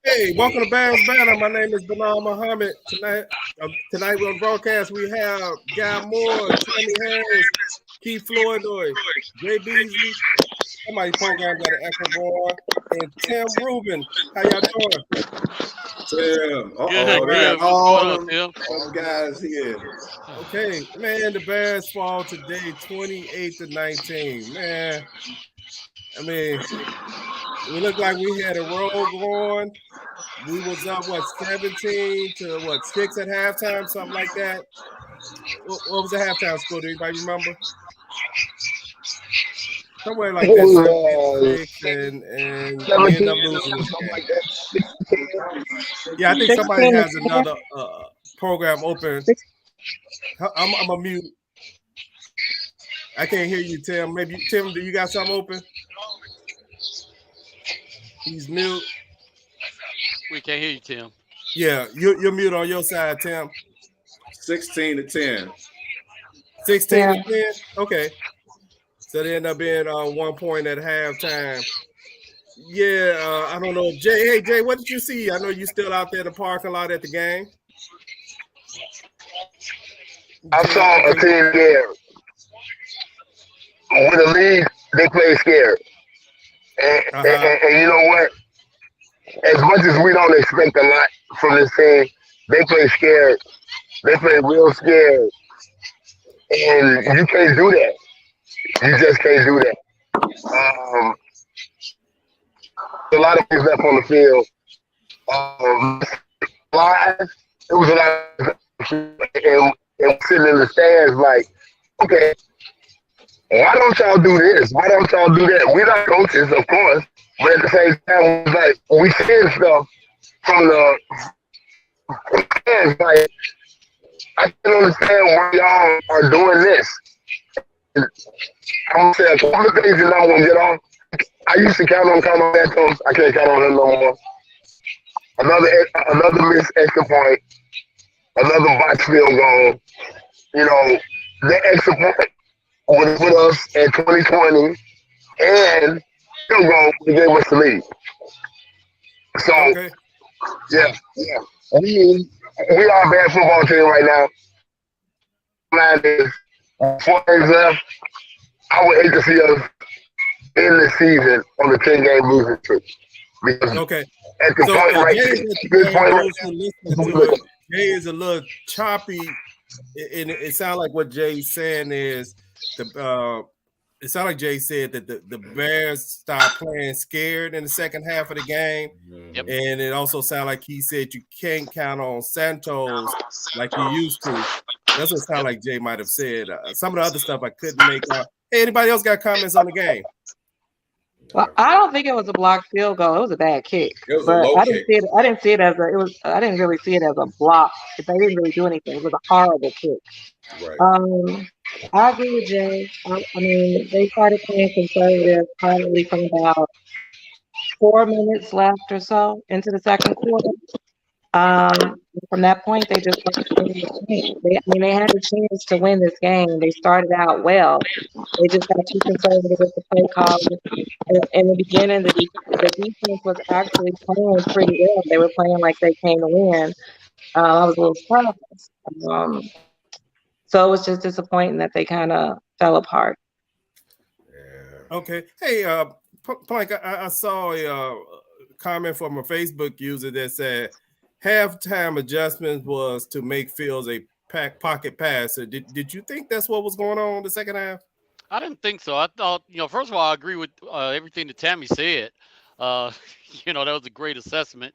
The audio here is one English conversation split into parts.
Hey, welcome to Bears Banter. My name is Bilal Muhammad. Tonight we're on broadcast. We have Guy Moore, Tammy Harris, Keith Flournoy, Jay Beasley. Somebody program got an echo going, and Tim Rubin. How y'all doing? Tim. Good. They got What's all going on, them Tim? guys here. Okay, man. The Bears fall today, 28-19. Man, I mean, we look like we had a roll going. We was up 17 to 6 at halftime, something like that. What was the halftime score? Do anybody remember? Somewhere like that, 6, and we end up losing this game. Yeah, I think somebody has another program open. I'm a mute. I can't hear you, Tim. Maybe Tim, do you got something open? He's mute. We can't hear you, Tim. Yeah, you're mute on your side, Tim. 16-10. 16-10? Okay. So they end up being 1 point at halftime. Yeah, I don't know. Jay, hey, Jay, what did you see? I know you're still out there in the parking lot at the game. I saw a team scared. With the league, they play scared. And you know what? As much as we don't expect a lot from this team, they play scared. They play real scared. And you can't do that. You just can't do that. A lot of things left on the field. Live, it was a lot and sitting in the stands like, okay, why don't y'all do this? Why don't y'all do that? We're not coaches, of course, but at the same time, like we seeing stuff from the fans. Like I can understand why y'all are doing this. I'm gonna say a couple of things that I want to get off. I used to count on Carlos Santos. I can't count on him no more. Another missed extra point. Another box field goal. You know, the extra point was with us in 2020, and field goal they gave us the lead. So, okay. yeah, we are a bad football team right now. Line is 4 games left. I would hate to see us end the season on the 10-game losing streak. Because okay. At the point right Jay is a little choppy, and it sounds like what Jay's saying is it sounded like Jay said that the Bears stopped playing scared in the second half of the game. Yep. And it also sounded like he said you can't count on Santos like you used to. That's what it sounded like Jay might have said. Some of the other stuff I couldn't make out. Hey, anybody else got comments on the game? Well, I don't think it was a blocked field goal. It was a bad kick. It was a low kick. I didn't see it as I didn't really see it as a block. They didn't really do anything. It was a horrible kick. Right. I agree with Jay. I mean, they started playing conservative probably from about 4 minutes left or so into the second quarter. From that point, they just they had a chance to win this game. They started out well. They just got too conservative with the play call. In the beginning, the defense was actually playing pretty well. They were playing like they came to win. I was a little surprised. So it was just disappointing that they kind of fell apart. Yeah. Okay. Hey, Plank, I saw a comment from a Facebook user that said halftime adjustments was to make Fields a pocket passer. Did you think that's what was going on in the second half? I didn't think so. I thought, first of all, I agree with everything that Tammy said. That was a great assessment.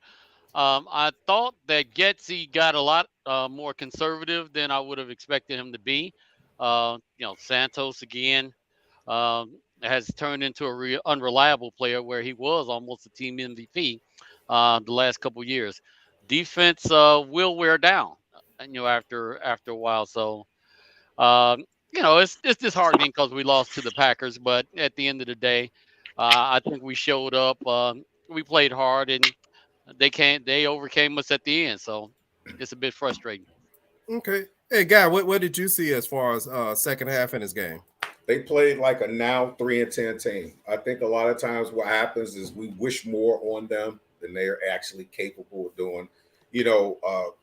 I thought that Getsy got a lot more conservative than I would have expected him to be. Santos, again, has turned into a unreliable player where he was almost a team MVP the last couple of years. Defense will wear down. after a while. So it's disheartening because we lost to the Packers, but at the end of the day, I think we showed up. We played hard, and they overcame us at the end. So it's a bit frustrating. Okay. Hey, Guy, what did you see as far as second half in this game? They played like a now 3-10 team. I think a lot of times what happens is we wish more on them than they're actually capable of doing.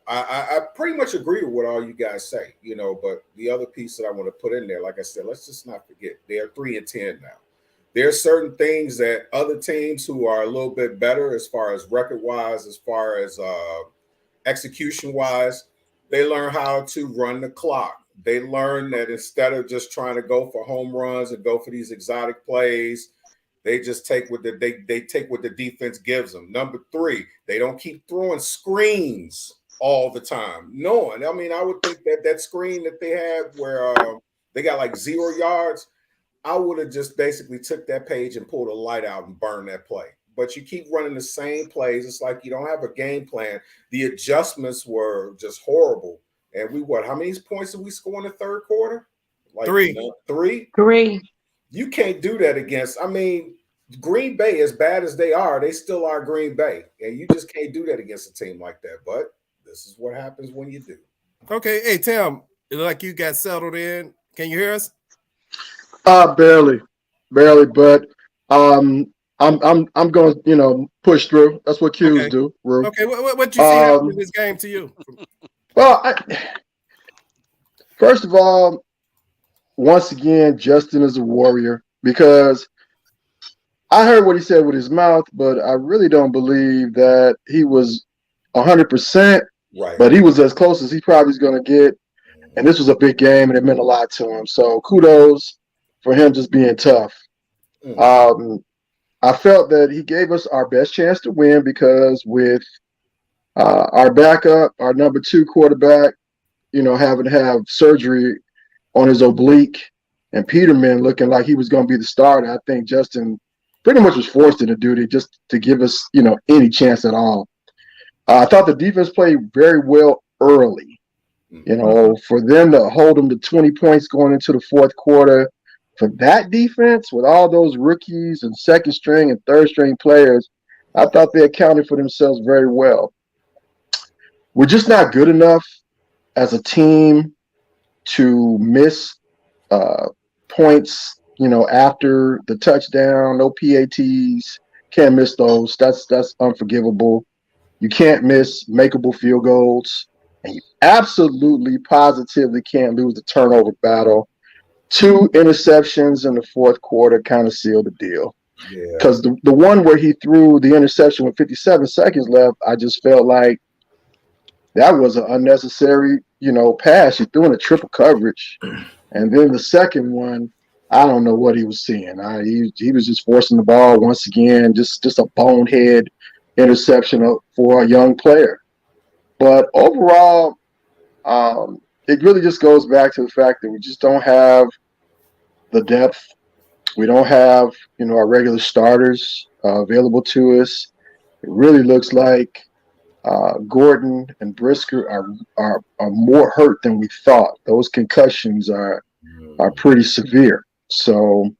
I pretty much agree with what all you guys say, but the other piece that I want to put in there, like I said, let's just not forget they're 3-10 now. There are certain things that other teams who are a little bit better as far as record wise, as far as execution wise, they learn how to run the clock. They learn that instead of just trying to go for home runs and go for these exotic plays, they just take what they take what the defense gives them. Number 3, they don't keep throwing screens all the time. I mean, I would think that screen that they had where they got like 0 yards, I would have just basically took that page and pulled a light out and burned that play. But you keep running the same plays. It's like you don't have a game plan. The adjustments were just horrible. And how many points did we score in the third quarter? Like 3. 3? 3. You can't do that against, Green Bay, as bad as they are, they still are Green Bay. And you just can't do that against a team like that. But this is what happens when you do. Okay. Hey, Tim, it looked like you got settled in. Can you hear us? Barely, but I'm going to push through. That's what Qs do. Rue. Okay, what you see happening in this game to you? Well, first of all, once again, Justin is a warrior because I heard what he said with his mouth, but I really don't believe that he was 100%. Right. But he was as close as he probably is going to get, and this was a big game, and it meant a lot to him. So kudos for him just being tough. I felt that he gave us our best chance to win because with our backup, our number 2 quarterback, having to have surgery on his oblique, and Peterman looking like he was going to be the starter, I think Justin pretty much was forced into duty just to give us, any chance at all. I thought the defense played very well early. For them to hold them to 20 points going into the fourth quarter, for that defense with all those rookies and second string and third string players, I thought they accounted for themselves very well. We're just not good enough as a team to miss points, after the touchdown. No PATs, can't miss those. That's unforgivable. You can't miss makeable field goals, and you absolutely positively can't lose the turnover battle. 2 interceptions in the fourth quarter kind of sealed the deal. Because the one where he threw the interception with 57 seconds left, I just felt like that was an unnecessary, pass. He threw in a triple coverage. And then the second one, I don't know what he was seeing. He was just forcing the ball once again, just a bonehead interception for a young player. But overall, it really just goes back to the fact that we just don't have the depth. We don't have, our regular starters available to us. It really looks like Gordon and Brisker are more hurt than we thought. Those concussions are pretty severe. So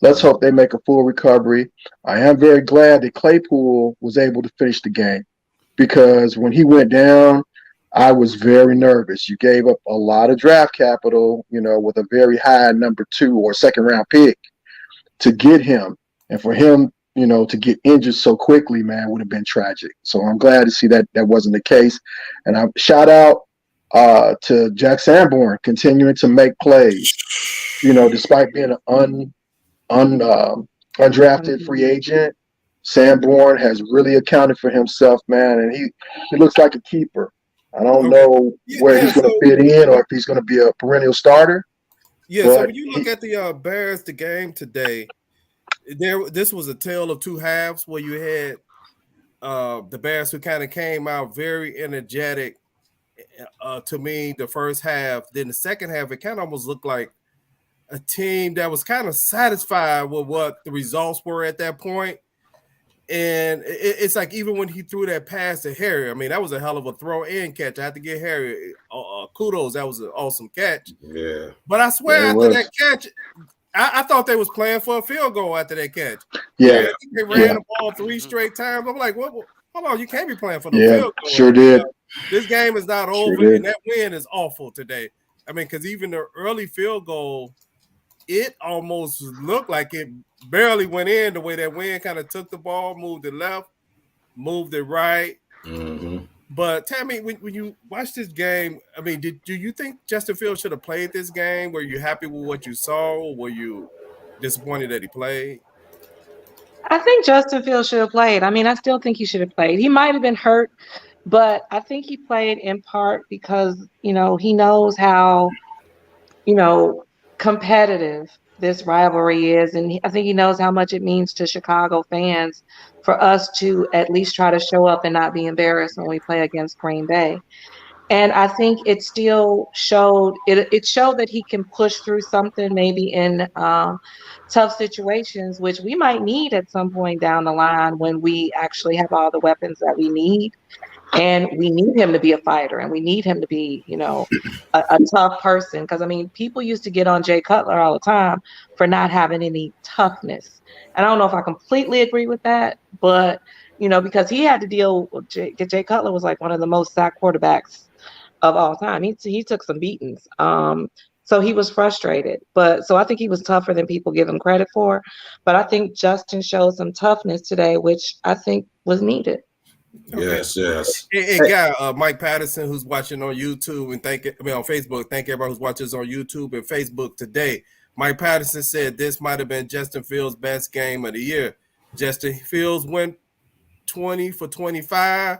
let's hope they make a full recovery. I am very glad that Claypool was able to finish the game because when he went down, I was very nervous. You gave up a lot of draft capital, with a very high number 2 or second round pick to get him. And for him, to get injured so quickly, man, would have been tragic. So I'm glad to see that wasn't the case. And I shout out to Jack Sanborn continuing to make plays, despite being an undrafted free agent. Sanborn has really accounted for himself, man, and he looks like a keeper. I don't know where he's going to fit in or if he's going to be a perennial starter. Yeah, so when you look at the Bears, the game today, this was a tale of 2 halves where you had the Bears who kind of came out very energetic to me the first half. Then the second half, it kind of almost looked like a team that was kind of satisfied with what the results were at that point. And it's like even when he threw that pass to Harry, I mean, that was a hell of a throw and catch. I have to give Harry kudos. That was an awesome catch. Yeah. But I swear Yeah, it after was. that catch, I thought they was playing for a field goal after that catch. Yeah, They ran the ball 3 straight times. I'm like, what? Hold on, you can't be playing for the yeah, field goal. sure did. This game is not Sure over, did. and that win is awful today. I mean, because even the early field goal, it almost looked like it barely went in the way that wind kind of took the ball, moved it left, moved it right. Mm-hmm. But Tammy, when you watch this game, I mean, do you think Justin Fields should have played this game? Were you happy with what you saw, or were you disappointed that he played? I think Justin Fields should have played. I mean, I still think he should have played. He might have been hurt, but I think he played in part because, he knows how, you know, competitive this rivalry is. And I think he knows how much it means to Chicago fans for us to at least try to show up and not be embarrassed when we play against Green Bay. And I think it still showed it showed that he can push through something maybe in tough situations, which we might need at some point down the line when we actually have all the weapons that we need. And we need him to be a fighter, and we need him to be, a tough person. Because I mean, people used to get on Jay Cutler all the time for not having any toughness. And I don't know if I completely agree with that, but because he had to deal with Jay Cutler was like one of the most sacked quarterbacks of all time. He took some beatings. So he was frustrated. But so I think he was tougher than people give him credit for. But I think Justin showed some toughness today, which I think was needed. Okay. Yes. Hey, guy, Mike Patterson, who's watching on YouTube and on Facebook. Thank everybody who's watching us on YouTube and Facebook today. Mike Patterson said this might have been Justin Fields' best game of the year. Justin Fields went 20 for 25,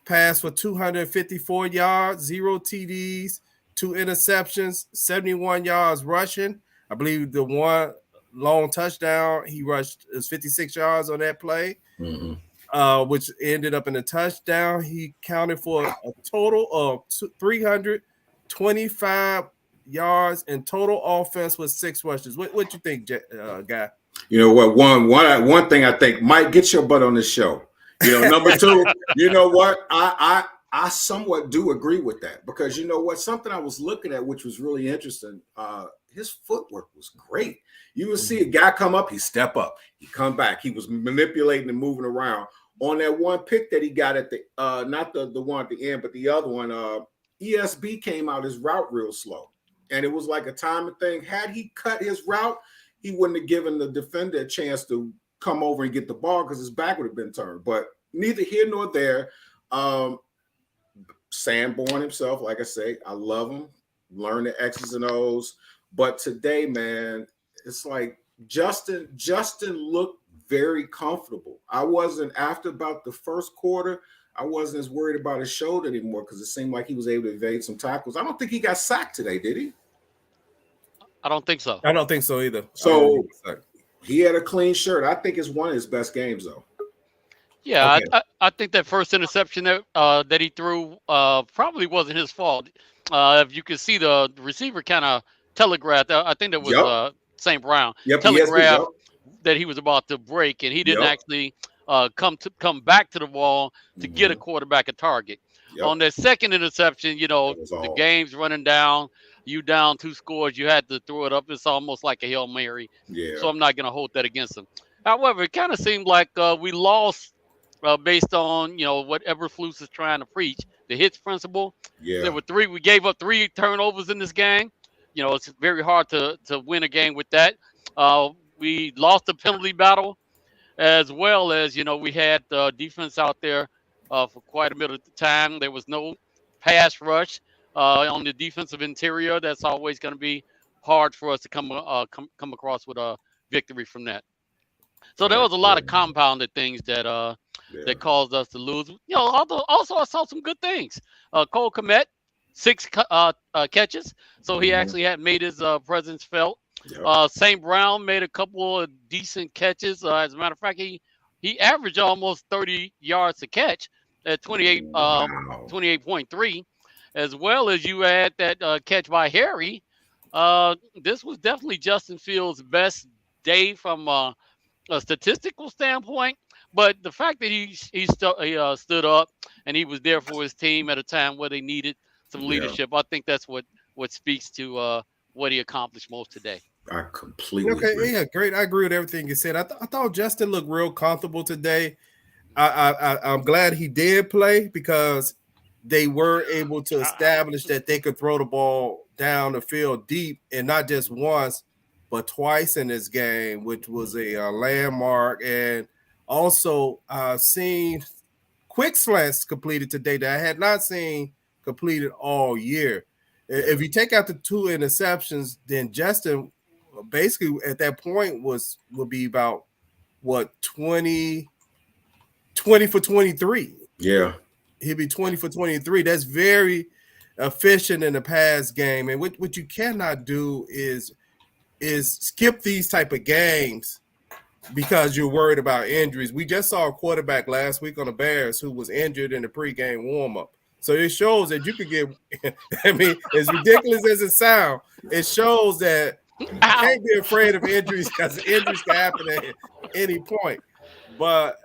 passed for 254 yards, 0 TDs, 2 interceptions, 71 yards rushing. I believe the one long touchdown he rushed is 56 yards on that play. Mm-hmm. Which ended up in a touchdown. He counted for a total of 325 yards in total offense with 6 rushes. What you think, Guy? You know what? One thing I think might get your butt on the show. Number two, you know what? I somewhat do agree with that because you know what? Something I was looking at, which was really interesting. His footwork was great. You would see a guy come up, he step up, he come back. He was manipulating and moving around. On that one pick that he got at the not the one at the end, but the other one, ESB came out his route real slow. And it was like a timing thing. Had he cut his route, he wouldn't have given the defender a chance to come over and get the ball because his back would have been turned. But neither here nor there. Sanborn himself, like I say, I love him. Learn the X's and O's. But today, man, it's like Justin looked very comfortable. I wasn't after about the first quarter. I wasn't as worried about his shoulder anymore because it seemed like he was able to evade some tackles. I don't think he got sacked today, did he? I don't think so. I don't think so either. So he had a clean shirt. I think it's one of his best games, though. Yeah, okay. I think that first interception that he threw probably wasn't his fault. If you could see the receiver kind of telegraphed, I think that was St. Brown telegraphed that he was about to break, and he didn't actually come back to the wall to get a quarterback a target. On that second interception, the game's running down. You down 2 scores, you had to throw it up. It's almost like a Hail Mary. Yeah. So I'm not going to hold that against him. However, it kind of seemed like we lost based on, what Eberflus is trying to preach, the hits principle. Yeah. There were 3. We gave up 3 turnovers in this game. It's very hard to win a game with that. We lost the penalty battle as well as, we had defense out there for quite a bit of the time. There was no pass rush on the defensive interior. That's always going to be hard for us to come across with a victory from that. So there was a lot of compounded things that that caused us to lose. Although also I saw some good things. Cole Kmet, 6 catches, so he actually had made his presence felt. St. Brown made a couple of decent catches. As a matter of fact, he averaged almost 30 yards a catch at 28.3, as well as you had that catch by Harry. This was definitely Justin Fields' best day from a statistical standpoint, But the fact that he stood up and he was there for his team at a time where they needed some Yeah, leadership, I think that's what speaks to what he accomplished most today. I completely Okay, agree. yeah, great. I agree with everything you said. I thought Justin looked real comfortable today. I'm glad he did play because they were able to establish that they could throw the ball down the field deep and not just once, but twice in this game, which was a landmark. And also seen quick slants completed today that I had not seen completed all year. If you take out the two interceptions, then Justin basically at that point would be about what 20 for 23. Yeah, He'd be 20 for 23. That's very efficient in the pass game. And what you cannot do is skip these type of games because you're worried about injuries. We just saw a quarterback last week on the Bears who was injured in the pregame warm-up. So it shows that you could get I mean, as ridiculous as it sounds, it shows that you Ow! can't be afraid of injuries because injuries can happen at any point. But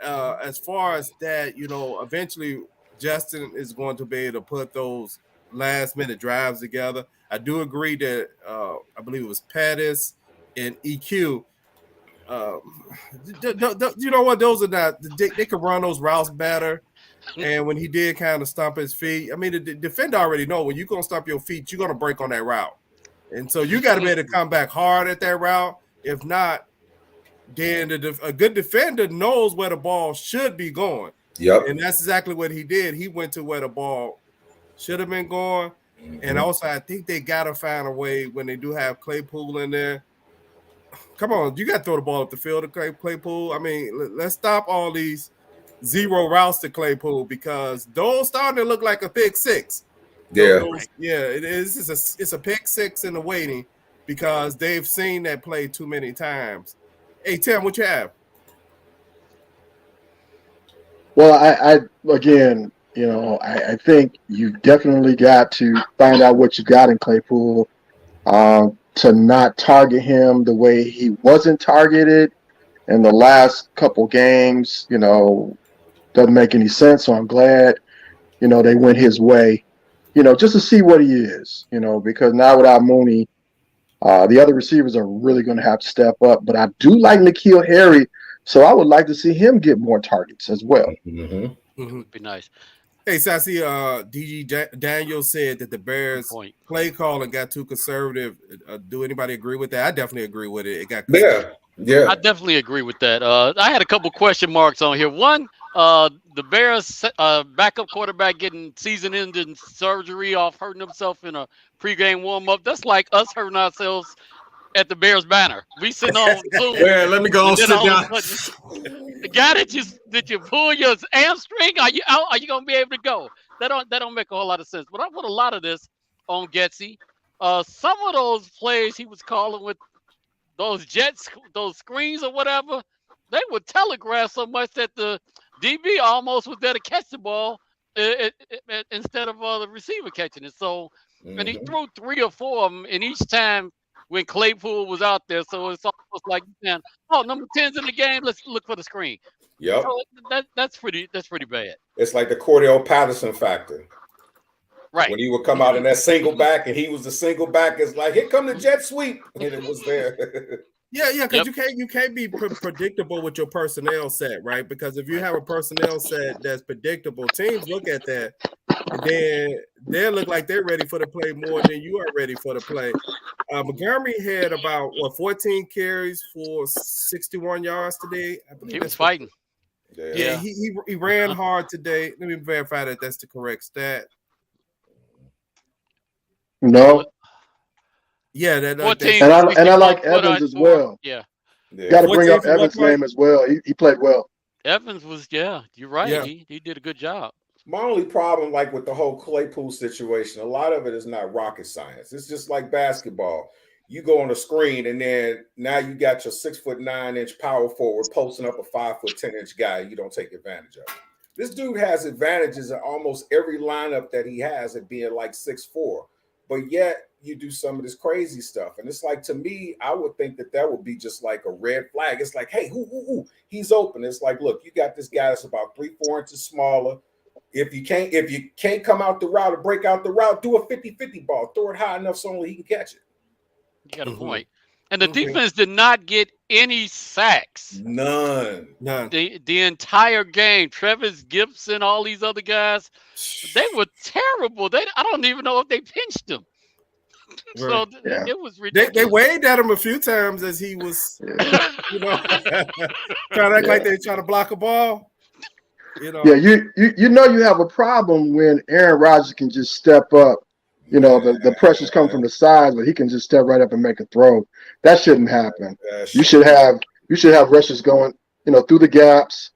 as far as that, eventually Justin is going to be able to put those last minute drives together. I do agree that I believe it was Pettis and EQ. Um, you know what? Those are not they could run those routes better. And when he did kind of stomp his feet, I mean, the defender already know when you're gonna stomp your feet, you're gonna break on that route. And so you got to be able to come back hard at that route. If not, then a good defender knows where the ball should be going. yep. And that's exactly what he did. He went to where the ball should have been going. And Mhm. also, I think they got to find a way when they do have Claypool in there. Come on, you got to throw the ball up the field to Claypool. I mean, let's stop all these zero routes to Claypool because those starting to look like a pick six. Yeah, Yeah, it is. It's a pick six in the waiting because they've seen that play too many times. Hey Tim, what you have? Well, I again, I think you definitely got to find out what you got in Claypool, to not target him the way he wasn't targeted in the last couple games. Doesn't make any sense. So I'm glad, they went his way, just to see what he is, because now without Mooney, the other receivers are really going to have to step up. But I do like N'Keal Harry, so I would like to see him get more targets as well. hmm It would be nice. Hey, so I see DG Daniel said that the Good Bears point. play calling got too conservative. Do anybody agree with that? I definitely agree with it. It got conservative. yeah, I definitely agree with that. I had a couple question marks on here. One, the Bears backup quarterback getting season-ending surgery off hurting himself in a pregame warm-up. That's like us hurting ourselves at the Bears banner. We sitting on Zoom, Yeah, let me go and then sit all of down. a sudden, the guy that you pull your hamstring, are you out? Are you gonna be able to go? That don't make a whole lot of sense. But I put a lot of this on Getsy. Some of those plays he was calling with those jets, those screens or whatever, they would telegraph so much that the DB almost was there to catch the ball instead of the receiver catching it. So, and he hmm threw 3 or 4 of them, and each time when Claypool was out there, so it's almost like saying, "Oh, number 10's in the game. Let's look for the screen." Yep. So that's pretty bad. It's like the Cordell Patterson factor. Right. When he would come out in that single back and he was the single back, it's like, here come the jet sweep. And it was there. Yeah, because Yep. you can't be predictable with your personnel set, right? Because if you have a personnel set that's predictable, teams look at that and then they look like they're ready for the play more than you are ready for the play. Montgomery had about 14 carries for 61 yards today. I believe He was that's what. fighting. Yeah. Yeah, Yeah. he ran hard today. Let me verify that that's the correct stat. No, Yeah, that 14 and for I 61. like Evans as For well. yeah. Got to Yeah. bring 14 up for what Evans' play? name as well. He played well. Evans was You're right. Yeah. He did a good job. My only problem, like with the whole Claypool situation, a lot of it is not rocket science. It's just like basketball. You go on a screen, and then now you got your 6'9" power forward posting up a 5'10" guy. You don't take advantage of it. This dude has advantages in almost every lineup that he has at being like 6'4", but yet you do some of this crazy stuff. And it's like, to me, I would think that would be just like a red flag. It's like, hey, he's open. It's like, look, you got this guy that's about 3-4 inches smaller. If you can't come out the route or break out the route, do a 50-50 ball. Throw it high enough so only he can catch it. You got a point. And the defense did not get any sacks. None. The entire game. Travis Gibson, all these other guys, they were terrible. I don't even know if they pinched them. Right. So it was ridiculous. They waved at him a few times as he was, you know, trying to act like they trying to block a ball. You know. Yeah, you know you have a problem when Aaron Rodgers can just step up. You know, the pressures come from the sides, but he can just step right up and make a throw. That shouldn't happen. You should have rushers going, you know, through the gaps,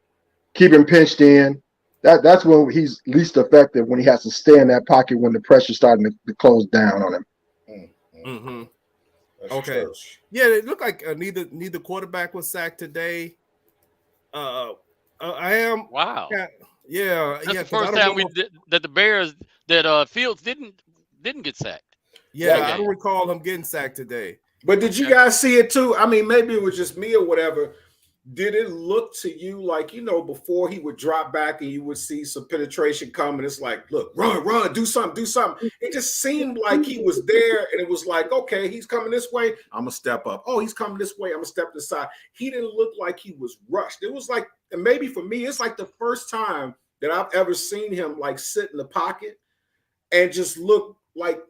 keep him pinched in. That's when he's least effective, when he has to stay in that pocket when the pressure's starting to close down on him. Mm-hmm. Okay. Yeah, it looked like neither quarterback was sacked today. I am. Wow. Yeah. That's the first time that the Bears Fields didn't get sacked. Yeah, I don't recall him getting sacked today. But did you guys see it too? I mean, maybe it was just me or whatever. Did it look to you like, you know, before he would drop back and you would see some penetration come and it's like, look, run, do something. It just seemed like he was there and it was like, okay, he's coming this way, I'm going to step up. Oh, he's coming this way, I'm going to step to the side. He didn't look like he was rushed. It was like, and maybe for me, it's like the first time that I've ever seen him like sit in the pocket and just look like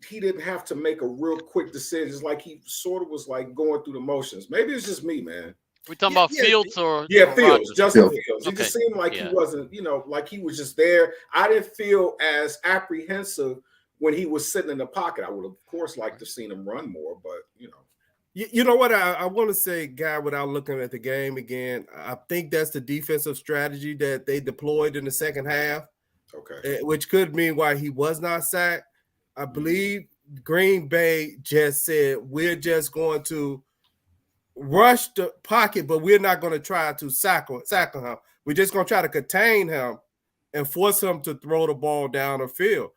he didn't have to make a real quick decision. It's like he sort of was like going through the motions. Maybe it's just me, man. We talking about Fields or Fields, Justin Fields. He Okay. just seemed like he wasn't, you know, like he was just there. I didn't feel as apprehensive when he was sitting in the pocket. I would have, of course, liked to have seen him run more, but you know. You know what? I want to say, Guy, without looking at the game again, I think that's the defensive strategy that they deployed in the second half. Okay. Which could mean why he was not sacked. I believe Green Bay just said, we're just going to rush the pocket, but we're not going to try to sack him. We're just going to try to contain him and force him to throw the ball down the field.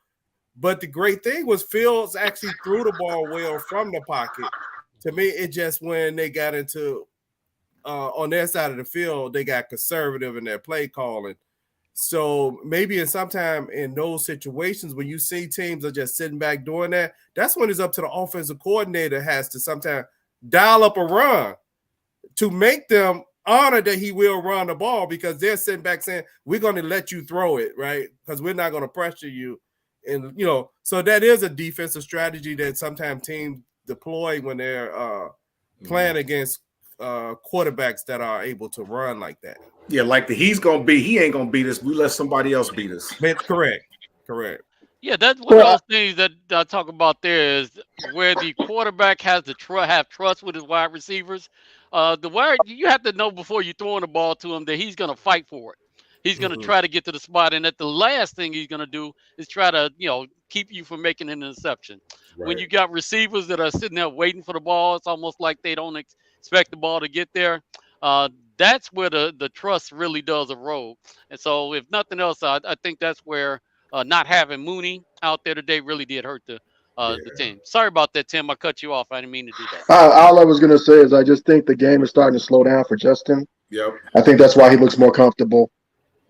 But the great thing was Fields actually threw the ball well from the pocket. To me, it just when they got into on their side of the field, they got conservative in their play calling. So maybe sometime in those situations when you see teams are just sitting back doing that, that's when it's up to the offensive coordinator has to sometimes dial up a run to make them honor that he will run the ball because they're sitting back saying, we're going to let you throw it, right? Because we're not going to pressure you. And, you know, so that is a defensive strategy that sometimes teams deploy when they're playing against quarterbacks that are able to run like that. Yeah, like he ain't gonna beat us. We let somebody else beat us. That's correct. Yeah, that's one of those things that I talk about there is where the quarterback has to have trust with his wide receivers. You have to know before you're throwing the ball to him that he's going to fight for it. He's going to try to get to the spot, and that the last thing he's going to do is try to, you know, keep you from making an interception. Right. When you got receivers that are sitting there waiting for the ball, it's almost like they don't expect the ball to get there. That's where the trust really does erode. And so, if nothing else, I think that's where not having Mooney out there today really did hurt the team. Sorry about that, Tim. I cut you off. I didn't mean to do that. All I was going to say is I just think the game is starting to slow down for Justin. Yep. I think that's why he looks more comfortable.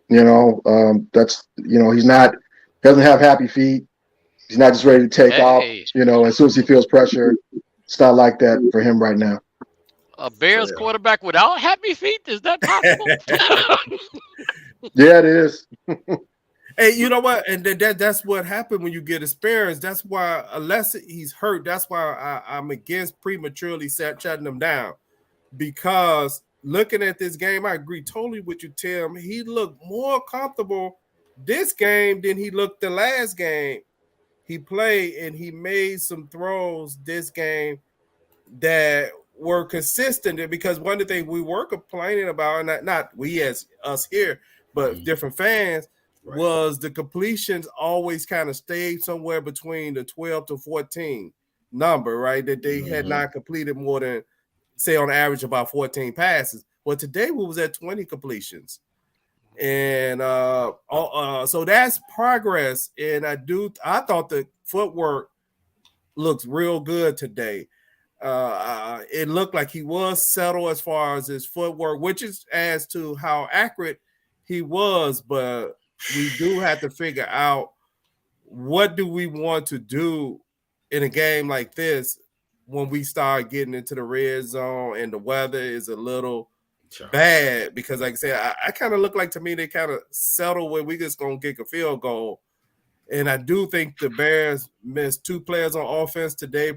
You know, he doesn't have happy feet. He's not just ready to take off. You know, as soon as he feels pressure, it's not like that for him right now. A Bears quarterback without happy feet? Is that possible? Yeah, it is. Hey, you know what? And that's what happened when you get experience. That's why, unless he's hurt, that's why I'm against prematurely shutting him down. Because looking at this game, I agree totally with you, Tim. He looked more comfortable this game than he looked the last game he played, and he made some throws this game that were consistent. Because one of the things we were complaining about, and not we as us here, but different fans, was the completions always kind of stayed somewhere between the 12 to 14 number, right? That they had not completed more than, say, on average about 14 passes. Well, today we was at 20 completions. And so that's progress. And I thought the footwork looks real good today. It looked like he was settled as far as his footwork, which is as to how accurate he was. But we do have to figure out what do we want to do in a game like this when we start getting into the red zone and the weather is a little bad. Because, like I said, I kind of look like to me they kind of settle where we just gonna kick a field goal. And I do think the Bears missed 2 players on offense today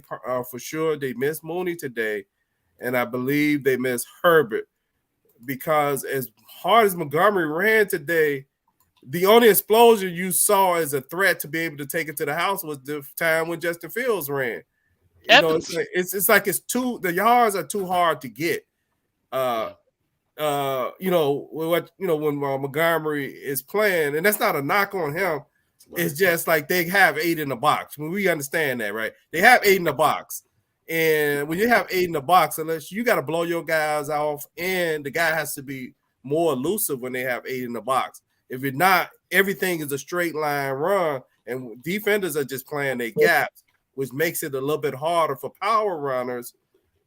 for sure. They missed Mooney today, and I believe they missed Herbert because as hard as Montgomery ran today, the only explosion you saw as a threat to be able to take it to the house was the time when Justin Fields ran. You know, it's like the yards are too hard to get. You know when Montgomery is playing, and that's not a knock on him. It's just like they have 8 in the box. When we understand that, right? They have 8 in the box. And when you have 8 in the box, unless you got to blow your guys off, and the guy has to be more elusive when they have 8 in the box. If you're not, everything is a straight line run, and defenders are just playing their gaps, which makes it a little bit harder for power runners,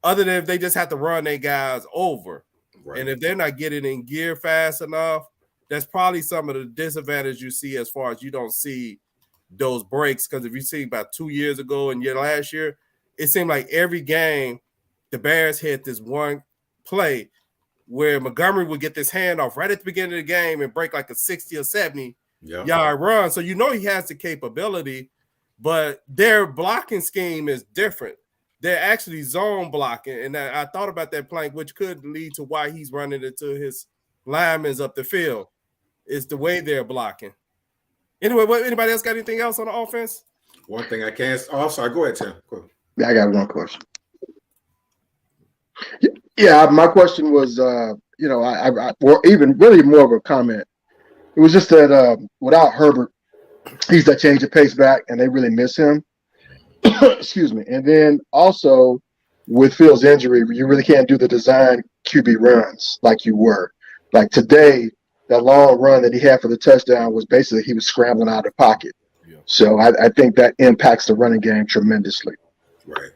other than if they just have to run their guys over. Right. And if they're not getting in gear fast enough, that's probably some of the disadvantage you see as far as you don't see those breaks. Because if you see about 2 years ago and last year, it seemed like every game the Bears had this one play where Montgomery would get this handoff right at the beginning of the game and break like a 60 or 70 yard run. So you know he has the capability, but their blocking scheme is different. They're actually zone blocking. And I thought about that plank, which could lead to why he's running into his linemen up the field. Is the way they're blocking. Anyway, anybody else got anything else on the offense? One thing I can't. Oh, sorry. Go ahead, Tim. Go ahead. Yeah, I got one question. Yeah, my question was, or even really more of a comment. It was just that without Herbert, he's that change of pace back, and they really miss him. Excuse me. And then also with Fields' injury, you really can't do the design QB runs like you were. Like today, that long run that he had for the touchdown was basically he was scrambling out of the pocket. Yeah. So I think that impacts the running game tremendously. Right.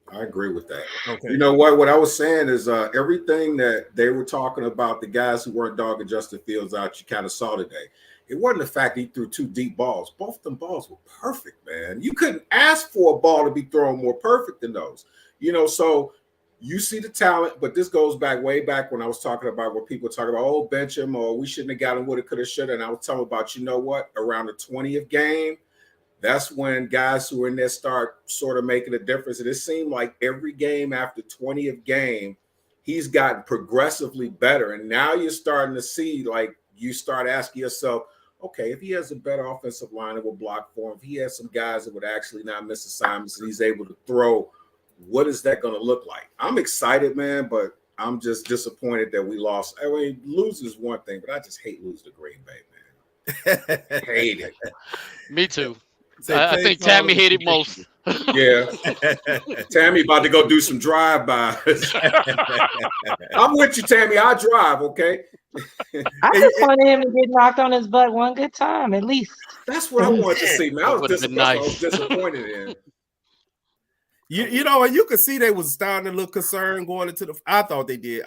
I agree with that. Okay. You know what I was saying is everything that they were talking about, the guys who weren't dogging Justin Fields out, you kind of saw today. It wasn't the fact he threw 2 deep balls. Both of them balls were perfect, man. You couldn't ask for a ball to be thrown more perfect than those. You know, so you see the talent, but this goes back way back when I was talking about where people talk about, oh, bench him, or we shouldn't have got him, woulda, coulda, shoulda. And I was talking about, you know what, around the 20th game, that's when guys who are in there start sort of making a difference. And it seemed like every game after 20th game, he's gotten progressively better. And now you're starting to see, like, you start asking yourself, okay, if he has a better offensive line that will block for him, if he has some guys that would actually not miss assignments and he's able to throw, what is that going to look like? I'm excited, man, but I'm just disappointed that we lost. I mean, lose is one thing, but I just hate losing to Green Bay, man. Hate it. Me too. I think Tammy hated most. Yeah. Tammy about to go do some drive-bys. I'm with you, Tammy. I'll drive, okay? I just wanted him to get knocked on his butt one good time, at least. That's what I wanted to see, man. I was disappointed in. You know, and you could see they was starting to look concerned going into the. I thought they did.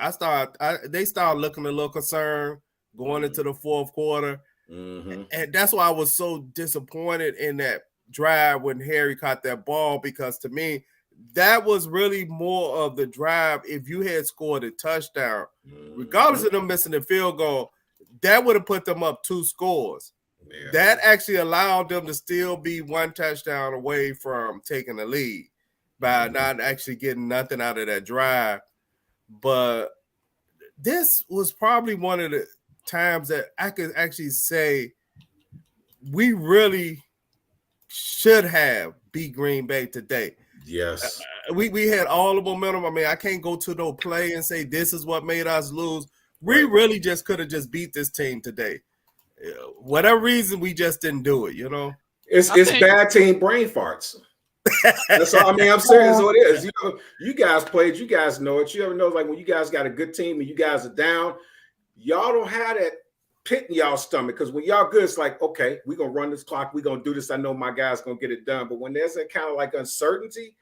They started looking a little concerned going into the fourth quarter, and that's why I was so disappointed in that drive when Harry caught that ball, because to me that was really more of the drive. If you had scored a touchdown, regardless of them missing the field goal, that would have put them up 2 scores. Yeah. That actually allowed them to still be 1 touchdown away from taking the lead by not actually getting nothing out of that drive. But this was probably one of the times that I could actually say we really should have beat Green Bay today. Yes. We had all the momentum. I mean, I can't go to no play and say this is what made us lose. We really just could have just beat this team today. Whatever reason, we just didn't do it, you know? It's bad team brain farts. That's all. I mean, I'm serious. What it is. You know, you guys played. You guys know it. You ever know, like when you guys got a good team and you guys are down, y'all don't have that pit in y'all's stomach because when y'all good, it's like, okay, we're gonna run this clock, we're gonna do this. I know my guy's gonna get it done. But when there's a kind of like uncertainty,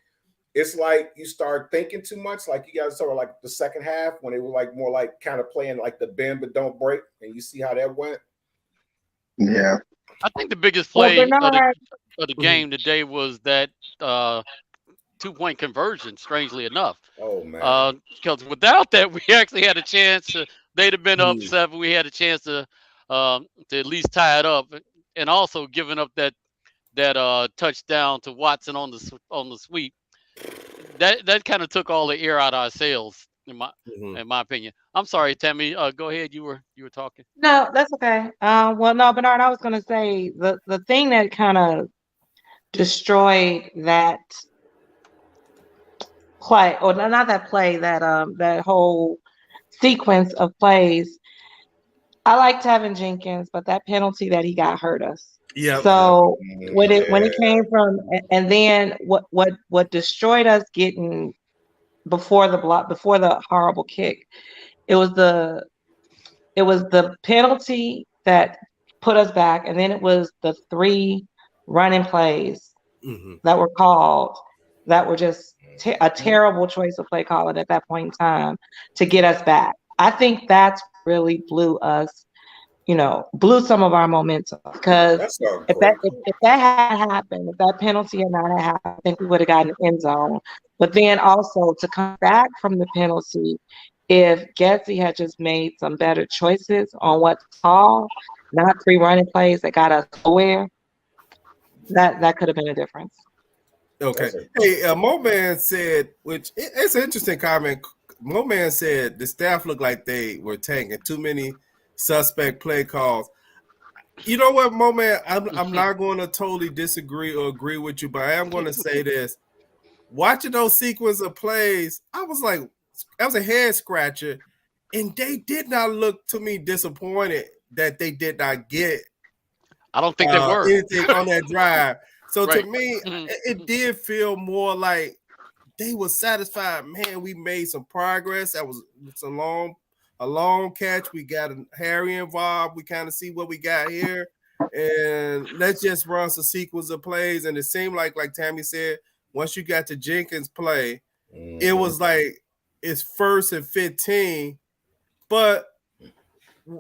it's like you start thinking too much. Like you guys saw like the second half when they were like more like kind of playing like the bend but don't break, and you see how that went. Yeah. I think the biggest Well, play Bernard, of the game today was that 2-point conversion, strangely enough. Oh man. Because without that, we actually had a chance they'd have been up Mm. 7. We had a chance to at least tie it up, and also giving up that touchdown to Watson on the sweep. That kind of took all the air out of our sails, in my opinion. I'm sorry, Tammy. Go ahead. You were talking. no, that's okay. Well, no, Bernard, I was going to say the thing that kind of destroyed that play, or not that play, that whole sequence of plays. I liked Tevin Jenkins, but that penalty that he got hurt us. Yeah. So when it came from, and then what destroyed us getting before the horrible kick, it was the penalty that put us back, and then it was the 3 running plays that were called that were just a terrible choice of play calling at that point in time to get us back. I think that's really blew some of our momentum, because if that had happened, if that penalty had not happened, I think we would have gotten the end zone. But then also to come back from the penalty, if Getsy had just made some better choices on what to call, not 3 running plays that got us nowhere, that could have been a difference. Okay. Hey, Mo Man said, which it's an interesting comment. Mo Man said the staff looked like they were taking too many suspect play calls. You know what, Mo Man? I'm not going to totally disagree or agree with you, but I am going to say this. Watching those sequence of plays, I was like, that was a head scratcher, and they did not look to me disappointed that they did not get. I don't think they were anything on that drive. So right. To me, it did feel more like they were satisfied. Man, we made some progress. It's a long catch. We got Harry involved. We kind of see what we got here, and let's just run some sequence of plays. And it seemed like Tammy said, once you got to Jenkins' play, it was like it's 1st and 15, but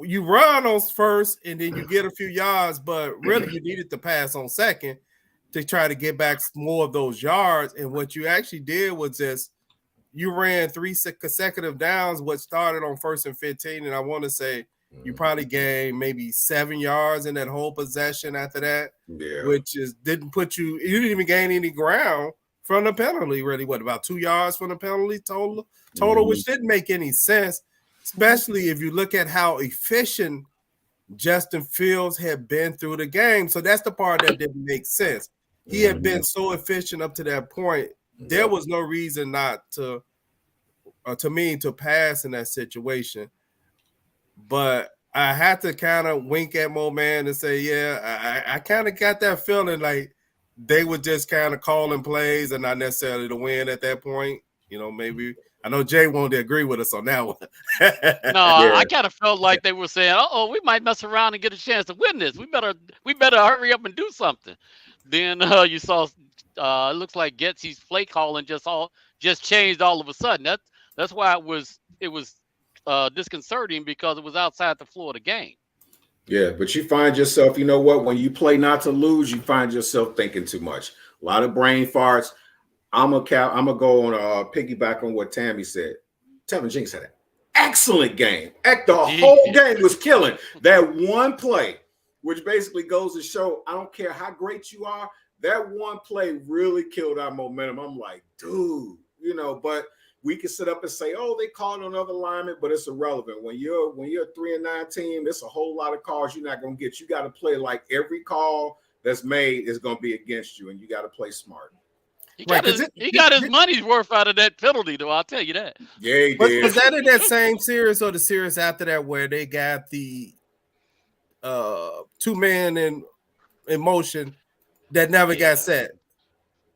you run on first and then you get a few yards, but really you needed to pass on second to try to get back more of those yards. And what you actually did was just you ran 3 consecutive downs, what started on 1st and 15. And I want to say you probably gained maybe 7 yards in that whole possession after that, which didn't put you didn't even gain any ground from the penalty, really. What, about 2 yards from the penalty total, which didn't make any sense, especially if you look at how efficient Justin Fields had been through the game. So that's the part that didn't make sense. He had been so efficient up to that point. There was no reason not to pass in that situation. But I had to kind of wink at Mo Man and say, yeah, I kind of got that feeling like they were just kind of calling plays and not necessarily to win at that point. Maybe I know Jay won't agree with us on that one. No, I kind of felt like they were saying, we might mess around and get a chance to win this. We better hurry up and do something. Then you saw it looks like Getsy's play calling just changed all of a sudden. That's why it was disconcerting, because it was outside the floor of the game. Yeah, but you find yourself, you know what, when you play not to lose, you find yourself thinking too much. A lot of brain farts. I'm gonna go on piggyback on what Tammy said. Tevin Jenkins had an excellent game. The whole game was killing. That one play, which basically goes to show, I don't care how great you are, that one play really killed our momentum. I'm like, dude, but we can sit up and say, they called another lineman, but it's irrelevant. When you're a 3-9 team, there's a whole lot of calls you're not gonna get. You got to play like every call that's made is gonna be against you, and you got to play smart. He got his money's worth out of that penalty, though. I'll tell you that. Yeah, he did. Was that in that same series or the series after that where they got the 2-man in motion that never got set?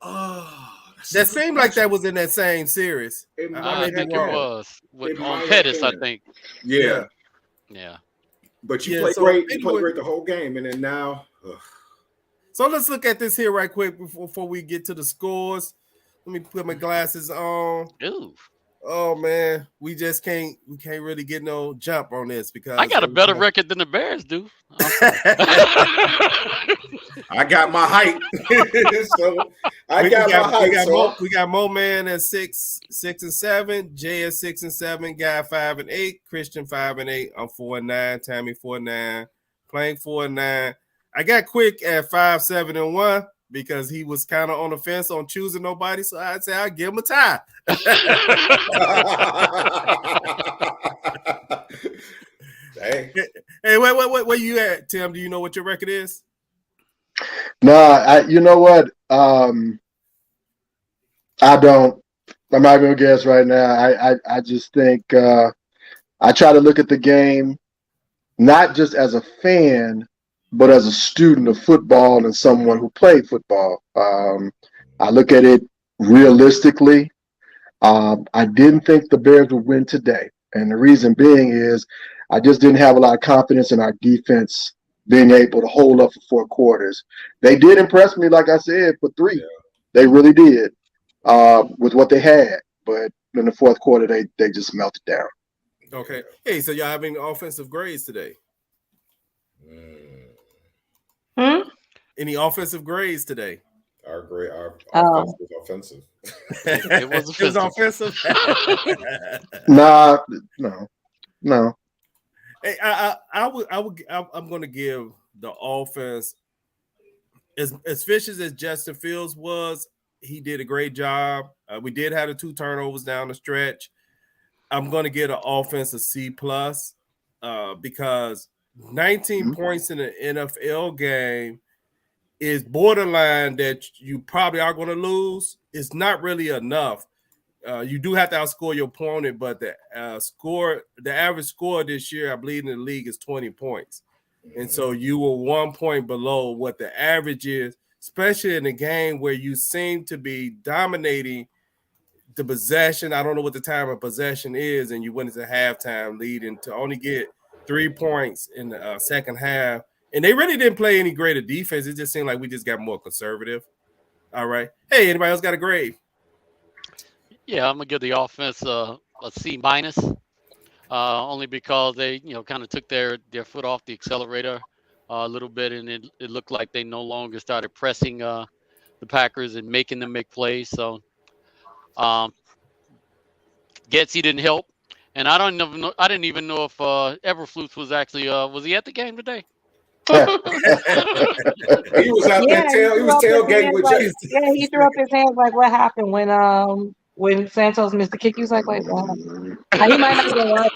That seemed like that was in that same series. I think it was on Pettis, I think. Yeah. But you Yeah, play so great. You play anyway, great the whole game, and then now, so let's look at this here right quick before we get to the scores. Let me put my glasses on. Ooh, Oh man, we can't really get no jump on this I because got a better record than the Bears do. I'm sorry. I got my height. So I got my height. We got Mo Man at 6 and 7, Jay at 6 and 7, Guy 5 and 8, Christian 5 and 8. I'm 4 and 9, Tammy 4 and 9, Plank 4 and 9. I got Quick at 5, 7 and 1 because he was kind of on the fence on choosing nobody. So I'd say I'll give him a tie. Hey, where you at, Tim? Do you know what your record is? No, you know what? I don't. I'm not gonna guess right now. I just think I try to look at the game not just as a fan, but as a student of football and someone who played football. I look at it realistically. I didn't think the Bears would win today, and the reason being is I just didn't have a lot of confidence in our defense being able to hold up for 4 quarters. They did impress me, like I said, for 3. Yeah. They really did with what they had, but in the fourth quarter, they just melted down. Okay. Hey, so y'all having offensive grades today? Any offensive grades today? Our offense was offensive. It was offensive. No. Hey, I'm going to give the offense as vicious as Justin Fields was. He did a great job. We did have the 2 turnovers down the stretch. I'm going to get an offense a C plus because 19 points in an NFL game is borderline that you probably are going to lose. It's not really enough. You do have to outscore your opponent, but the average score this year, I believe in the league, is 20 points. And so you were 1 point below what the average is, especially in a game where you seem to be dominating the possession. I don't know what the time of possession is, and you went into halftime leading to only get 3 points in the second half. And they really didn't play any greater defense. It just seemed like we just got more conservative. All right. Hey, anybody else got a grade? Yeah, I'm gonna give the offense a C minus, only because they kind of took their foot off the accelerator a little bit, and it looked like they no longer started pressing the Packers and making them make plays. So Getsy didn't help, and I didn't even know if Everflus was actually was he at the game today? He was out there. He was tailgating with Jay. Yeah, he threw up his hands like, "What happened when Santos missed the kick?" He was like, "Wait, what happened?" He might not be right.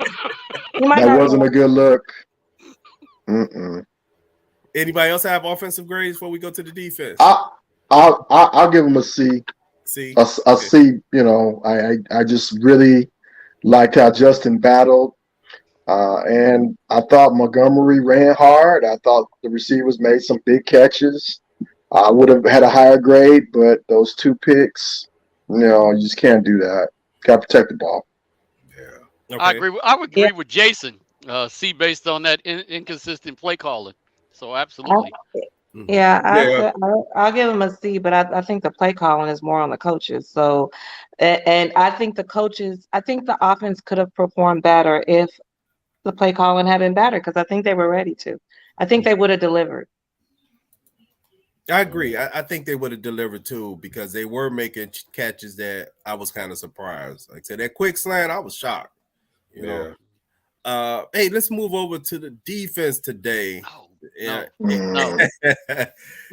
That wasn't a good look. Mm-mm. Anybody else have offensive grades before we go to the defense? I'll give him a C. C. A C. I just really liked how Justin battled. And I thought Montgomery ran hard. I thought the receivers made some big catches. I would have had a higher grade, but those 2 picks, you just can't do that. Got to protect the ball. Yeah, okay. I would agree with Jason. C based on that inconsistent play calling. So absolutely. I'll give him a C, but I think the play calling is more on the coaches. So, and I think the offense could have performed better if the play calling had been better, because I think they were ready to. I think they would have delivered. I agree. I think they would have delivered too, because they were making catches that I was kind of surprised. Like I said, that quick slant, I was shocked. You know. Hey, let's move over to the defense today. No.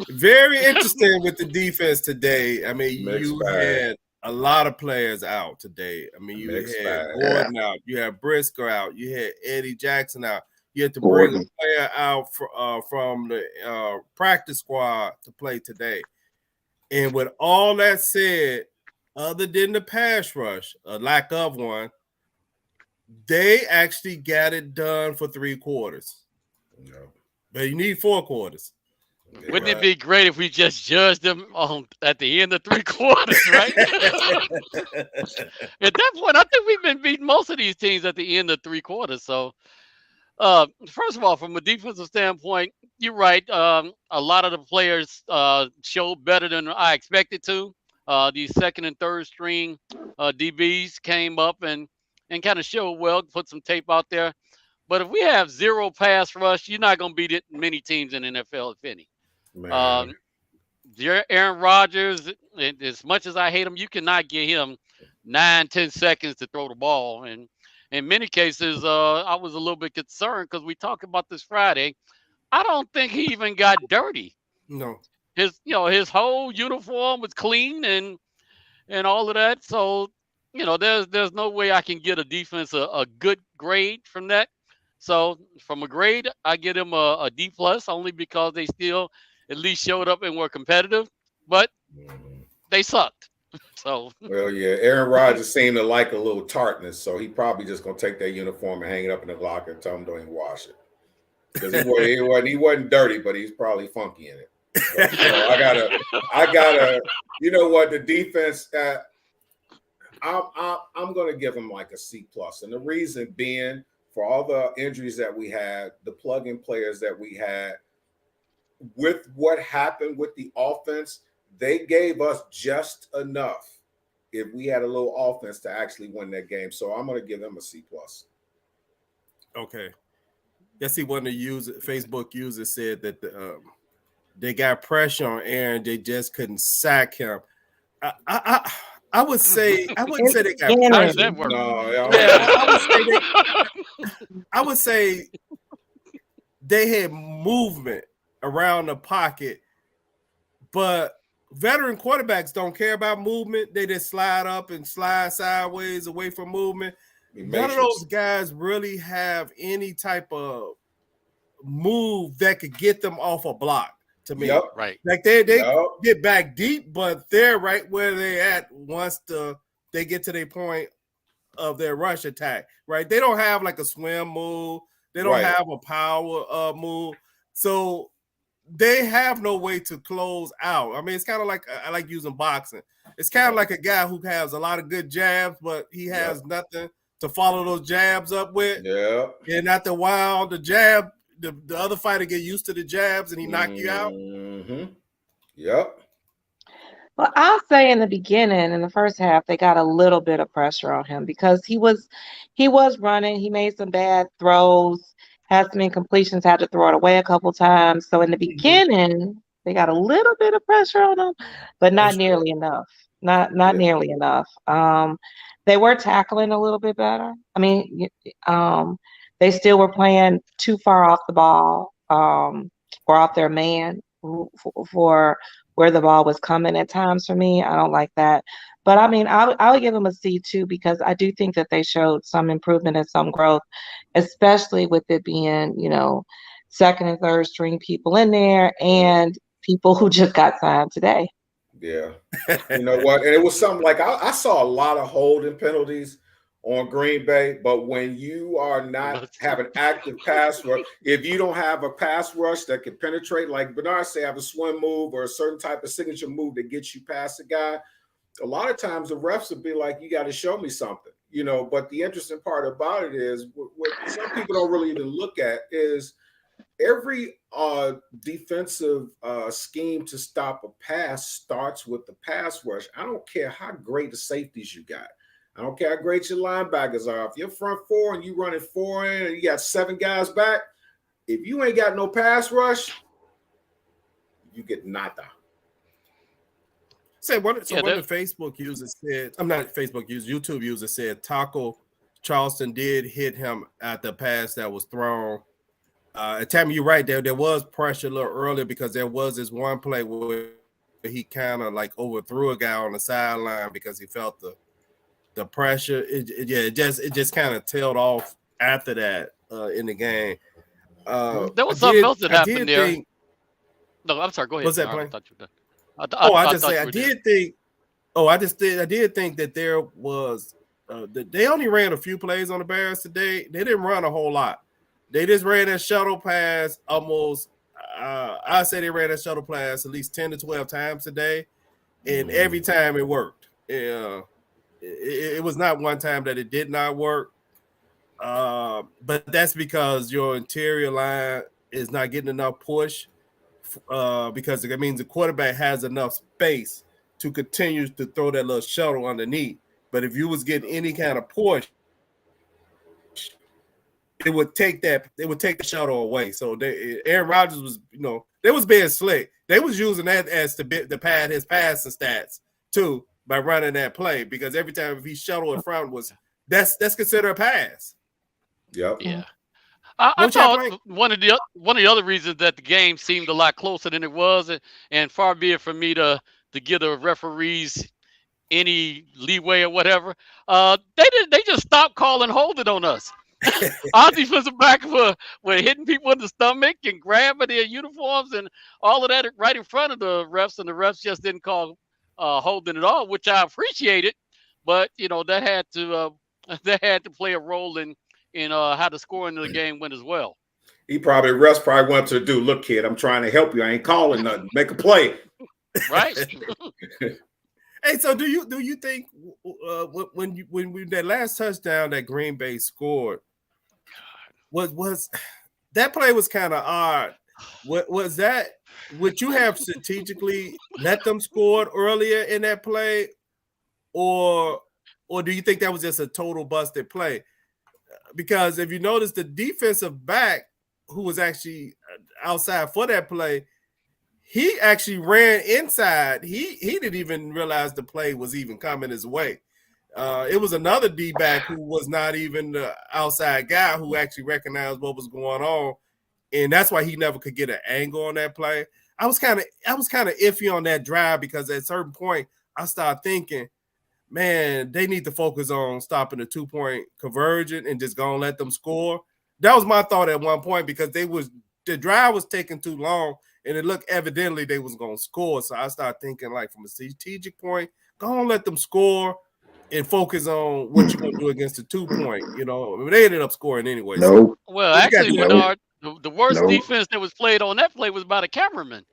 Very interesting with the defense today. I mean, Mixed you bag. had a lot of players out today. I mean, you Mixed had bag. Gordon out, you had Briscoe out, you had Eddie Jackson out. You had to bring a player out from the practice squad to play today. And with all that said, other than the pass rush, a lack of one, they actually got it done for 3 quarters. No. But you need 4 quarters. Wouldn't it be great if we just judged them at the end of 3 quarters, right? At that point, I think we've been beating most of these teams at the end of 3 quarters. So First of all, from a defensive standpoint, you're right. A lot of the players showed better than I expected to. These second and third string DBs came up and kind of showed well, put some tape out there. But if we have zero pass rush, you're not going to beat it many teams in the NFL, if any. Man. Um, Aaron Rodgers, as much as I hate him, you cannot get him 9, 10 seconds to throw the ball. And in many cases, I was a little bit concerned because we talked about this Friday. I don't think he even got dirty. No. His whole uniform was clean and all of that. So, there's no way I can get a defense a good grade from that. So from a grade, I get him a D plus only because they still at least showed up and were competitive, but they sucked. So Well, yeah, Aaron Rodgers seemed to like a little tartness, so he probably just gonna take that uniform and hang it up in the locker and tell him don't even wash it because he wasn't dirty, but he's probably funky in it. So I gotta, you know what, the defense. I'm gonna give him like a C plus, and the reason being for all the injuries that we had, the plug-in players that we had, with what happened with the offense, they gave us just enough if we had a little offense to actually win that game. So I'm going to give them a C plus. Okay. Yes, see, one of the Facebook users said that they got pressure on Aaron, they just couldn't sack him. I would say I wouldn't say they got how does pressure. that work? No, I would say they had movement around the pocket, but veteran quarterbacks don't care about movement. They just slide up and slide sideways away from movement. None of those guys really have any type of move that could get them off a block. To me, Yep. Right? Like they get back deep, but they're right where they at once they get to their point of their rush attack. Right? They don't have like a swim move. They don't have a power move. So they have no way to close out. I mean, it's kind of like I like using boxing. It's kind of like a guy who has a lot of good jabs, but he has nothing to follow those jabs up with. Yeah. And after a while, the jab, the other fighter get used to the jabs and he knock you out. Mm-hmm. Yep. Well, I'll say in the beginning, in the first half, they got a little bit of pressure on him because he was running. He made some bad throws, had some incompletions, had to throw it away a couple times. So in the beginning, they got a little bit of pressure on him, but not nearly enough. Not nearly enough. They were tackling a little bit better. I mean, they still were playing too far off the ball, or off their man for where the ball was coming at times for me. I don't like that. But I mean, I would give them a C too because I do think that they showed some improvement and some growth, especially with it being, second and third string people in there and people who just got signed today. Yeah. You know what? And it was something like I saw a lot of holding penalties on Green Bay, but when you are not have an active pass rush, if you don't have a pass rush that can penetrate, like Bernard say, have a swim move or a certain type of signature move that gets you past the guy, a lot of times the refs would be like, you got to show me something, But the interesting part about it is what some people don't really even look at is every defensive scheme to stop a pass starts with the pass rush. I don't care how great the safeties you got. I don't care how great your linebackers are. If you're front four and you running four in and you got 7 guys back, if you ain't got no pass rush, you get nada. Say one of the Facebook users said, I'm not Facebook users, YouTube users said Taco Charleston did hit him at the pass that was thrown. Tammy, you're right. There was pressure a little earlier because there was this one play where he kind of like overthrew a guy on the sideline because he felt the pressure. It just kind of tailed off after that in the game. There was something else that happened there. No, I'm sorry. Go ahead. What's that play? I thought you were done. I did think that there was. They only ran a few plays on the Bears today. They didn't run a whole lot. They just ran that shuttle pass almost. I say they ran that shuttle pass at least 10 to 12 times today, and every time it worked. It was not one time that it did not work. But that's because your interior line is not getting enough push. Because it means the quarterback has enough space to continue to throw that little shuttle underneath. But if you was getting any kind of push, it would take the shuttle away. So Aaron Rodgers was, they was being slick. They was using that as to pad his passing stats too by running that play, because every time if he shuttled in front that's considered a pass. Yep. Yeah. I thought one of the other reasons that the game seemed a lot closer than it was, and far be it from me to give the referees any leeway or whatever, they just stopped calling holding on us. Our defensive back were hitting people in the stomach and grabbing their uniforms and all of that right in front of the refs, and the refs just didn't call holding at all, which I appreciated. But that had to play a role in how the scoring of the game went as well. Refs probably wanted to do, look, kid, I'm trying to help you. I ain't calling nothing. Make a play. Right. Hey, so do you think when that last touchdown that Green Bay scored was that play was kind of odd? Was that, would you have strategically let them score earlier in that play, or do you think that was just a total busted play? Because if you notice, the defensive back who was actually outside for that play, he actually ran inside. He didn't even realize the play was even coming his way. It was another D-back who was not even the outside guy who actually recognized what was going on, and that's why he never could get an angle on that play. I was kind of iffy on that drive, because at a certain point I started thinking, man, they need to focus on stopping the 2-point conversion and just gonna let them score. That was my thought at one point, because the drive was taking too long, and it looked evidently they was gonna score. So I started thinking, like, from a strategic point, go on, let them score and focus on what you're gonna do against the 2-point. They ended up scoring anyway. No. So, well, actually, Bernard, the worst defense that was played on that play was by the cameraman.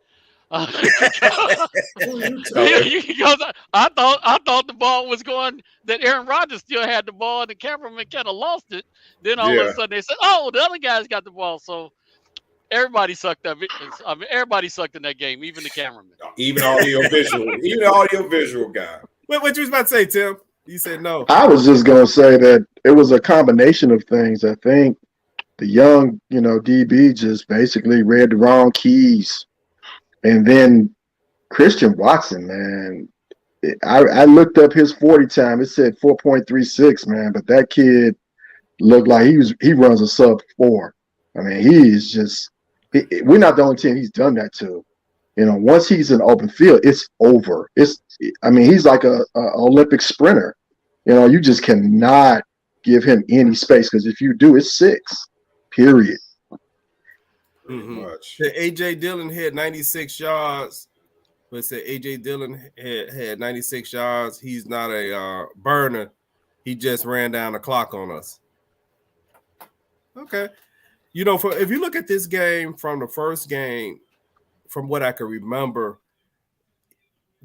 Because I thought the ball was going, that Aaron Rodgers still had the ball, and the cameraman kind of lost it. Then all of a sudden they said, "Oh, the other guy's got the ball." So everybody sucked up. I mean, everybody sucked in that game, even the cameraman, even audio visual guy. What you was about to say, Tim? You said no. I was just gonna say that it was a combination of things. I think the young, DB just basically read the wrong keys. And then Christian Watson, man, I looked up his 40 time. It said 4.36, man, but that kid looked like he runs a sub 4. I mean, we're not the only team he's done that to. Once he's in open field, it's over. He's like a Olympic sprinter. You just cannot give him any space, because if you do, it's 6. Period. Mm-hmm. AJ Dillon had 96 yards. Let's say AJ Dillon had 96 yards. He's not a burner. He just ran down the clock on us. Okay. If you look at this game from the first game, from what I can remember,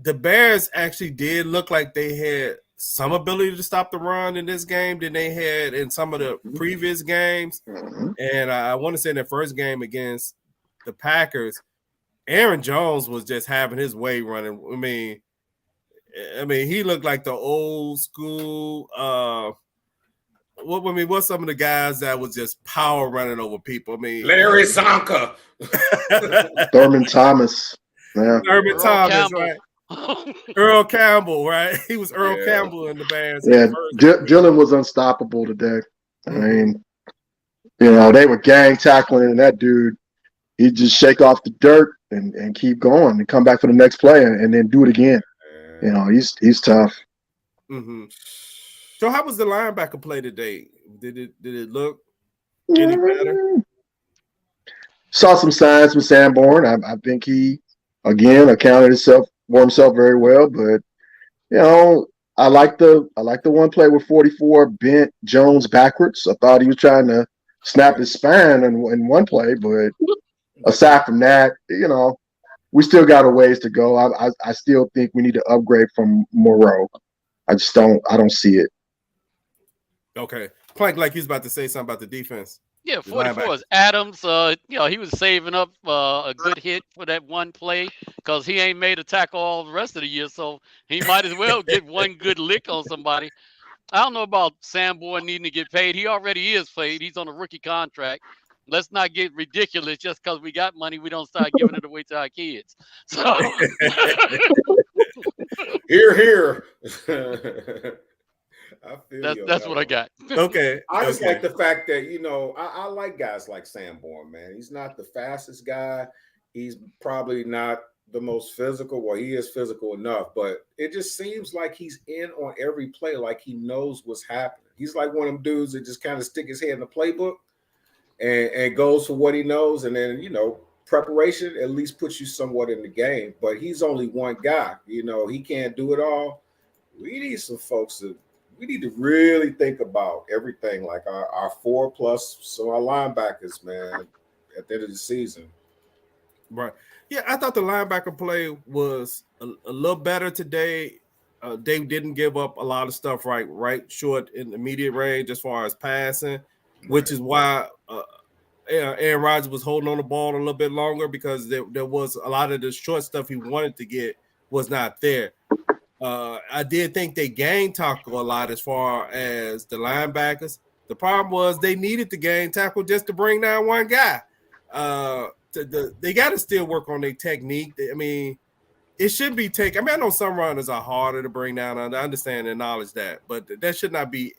the Bears actually did look like they had some ability to stop the run in this game than they had in some of the previous games. And I want to say in the first game against the Packers, Aaron Jones was just having his way running. I mean, he looked like the old school. What's some of the guys that was just power running over people? Larry Zonka, Thurman Thomas, yeah. Thurman Thomas, Campbell. right? Earl Campbell, right? He was Earl Campbell in the Bears. Yeah, Dillon was unstoppable today. I mean, they were gang tackling, and that dude, he'd just shake off the dirt and keep going and come back for the next play and then do it again. He's tough. Mm-hmm. So how was the linebacker play today? Did it look any better? Saw some signs with Sanborn. I think he, again, accounted for himself very well. But I like the one play with 44 bent Jones backwards. I thought he was trying to snap his spine in one play, but aside from that, we still got a ways to go. I still think we need to upgrade from Moreau. I don't see it. Okay. Plank, like he was about to say something about the defense. Yeah, The 44 is linebackers. Adams. He was saving up a good hit for that one play because he ain't made a tackle all the rest of the year, so he might as well get one good lick on somebody. I don't know about Sanborn needing to get paid. He already is paid. He's on a rookie contract. Let's not get ridiculous just because we got money. We don't start giving it away to our kids. So Here. I feel you on that's that what I one. got. Okay. I just okay. like the fact that, I like guys like Sanborn, man. He's not the fastest guy. He's probably not the most physical. Well, he is physical enough, but it just seems like he's in on every play, like he knows what's happening. He's like one of them dudes that just kind of stick his head in the playbook and goes for what he knows. And then, preparation at least puts you somewhat in the game. But he's only one guy. He can't do it all. We need some folks we need to really think about everything, like our 4+ some our linebackers, man, at the end of the season. Right. Yeah, I thought the linebacker play was a little better today. They didn't give up a lot of stuff right short in the immediate range as far as passing, which is why Aaron Rodgers was holding on the ball a little bit longer because there was a lot of the short stuff he wanted to get was not there. I did think they gained tackle a lot as far as the linebackers. The problem was they needed to gain tackle just to bring down one guy. They got to still work on their technique. It should be I know some runners are harder to bring down. I understand and acknowledge that, but that should not be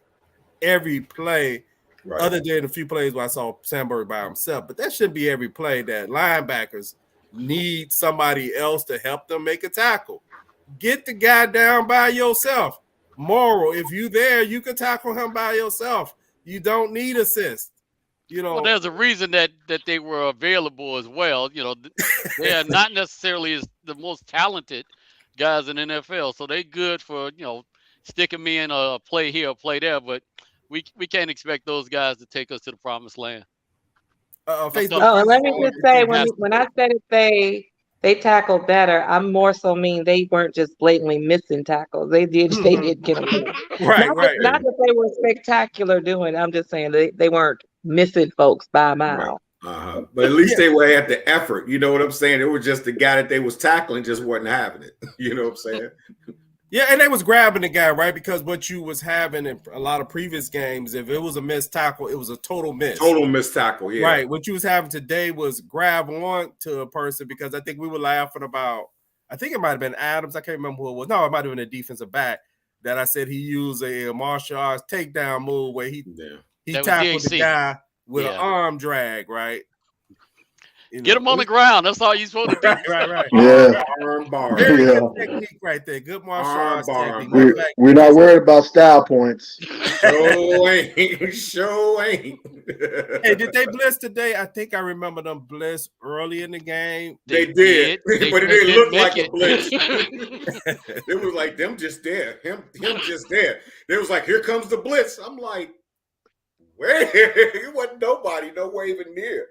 every play, right, other than a few plays where I saw Sandberg by himself. But that shouldn't be every play that linebackers need somebody else to help them make a tackle. Get the guy down by yourself. Moral, if you there, you can tackle him by yourself. You don't need assist. Well, there's a reason that they were available as well. They are not necessarily as the most talented guys in the NFL, so they good for sticking me in a play here, a play there. But we can't expect those guys to take us to the promised land. Facebook. Oh, and let me just say, when I said it, they tackled better. I'm more so mean they weren't just blatantly missing tackles. They did get them. Right. Not that they were spectacular doing it. I'm just saying they weren't missing folks by a mile. Right. But at least they were at the effort. You know what I'm saying? It was just the guy that they was tackling just wasn't having it. You know what I'm saying? Yeah, and they was grabbing the guy, right? Because what you was having in a lot of previous games, if it was a missed tackle, it was a total miss. Total missed tackle, yeah. Right. What you was having today was grab on to a person, because I think we were laughing about, I think it might have been Adams. I can't remember who it was. No, it might have been a defensive back that I said he used a martial arts takedown move where he tackled the guy with an arm drag, right? Get him on the ground. That's all you're supposed to do. Right. Yeah. Arm bar. Very good technique right there. Good martial arts technique. We're not worried about style points. Sure ain't. Hey, did they blitz today? I think I remember them blitz early in the game. They did. But it didn't look like a blitz. It was like them just there. Him just there. It was like, here comes the blitz. I'm like, where? It wasn't nobody nowhere even near.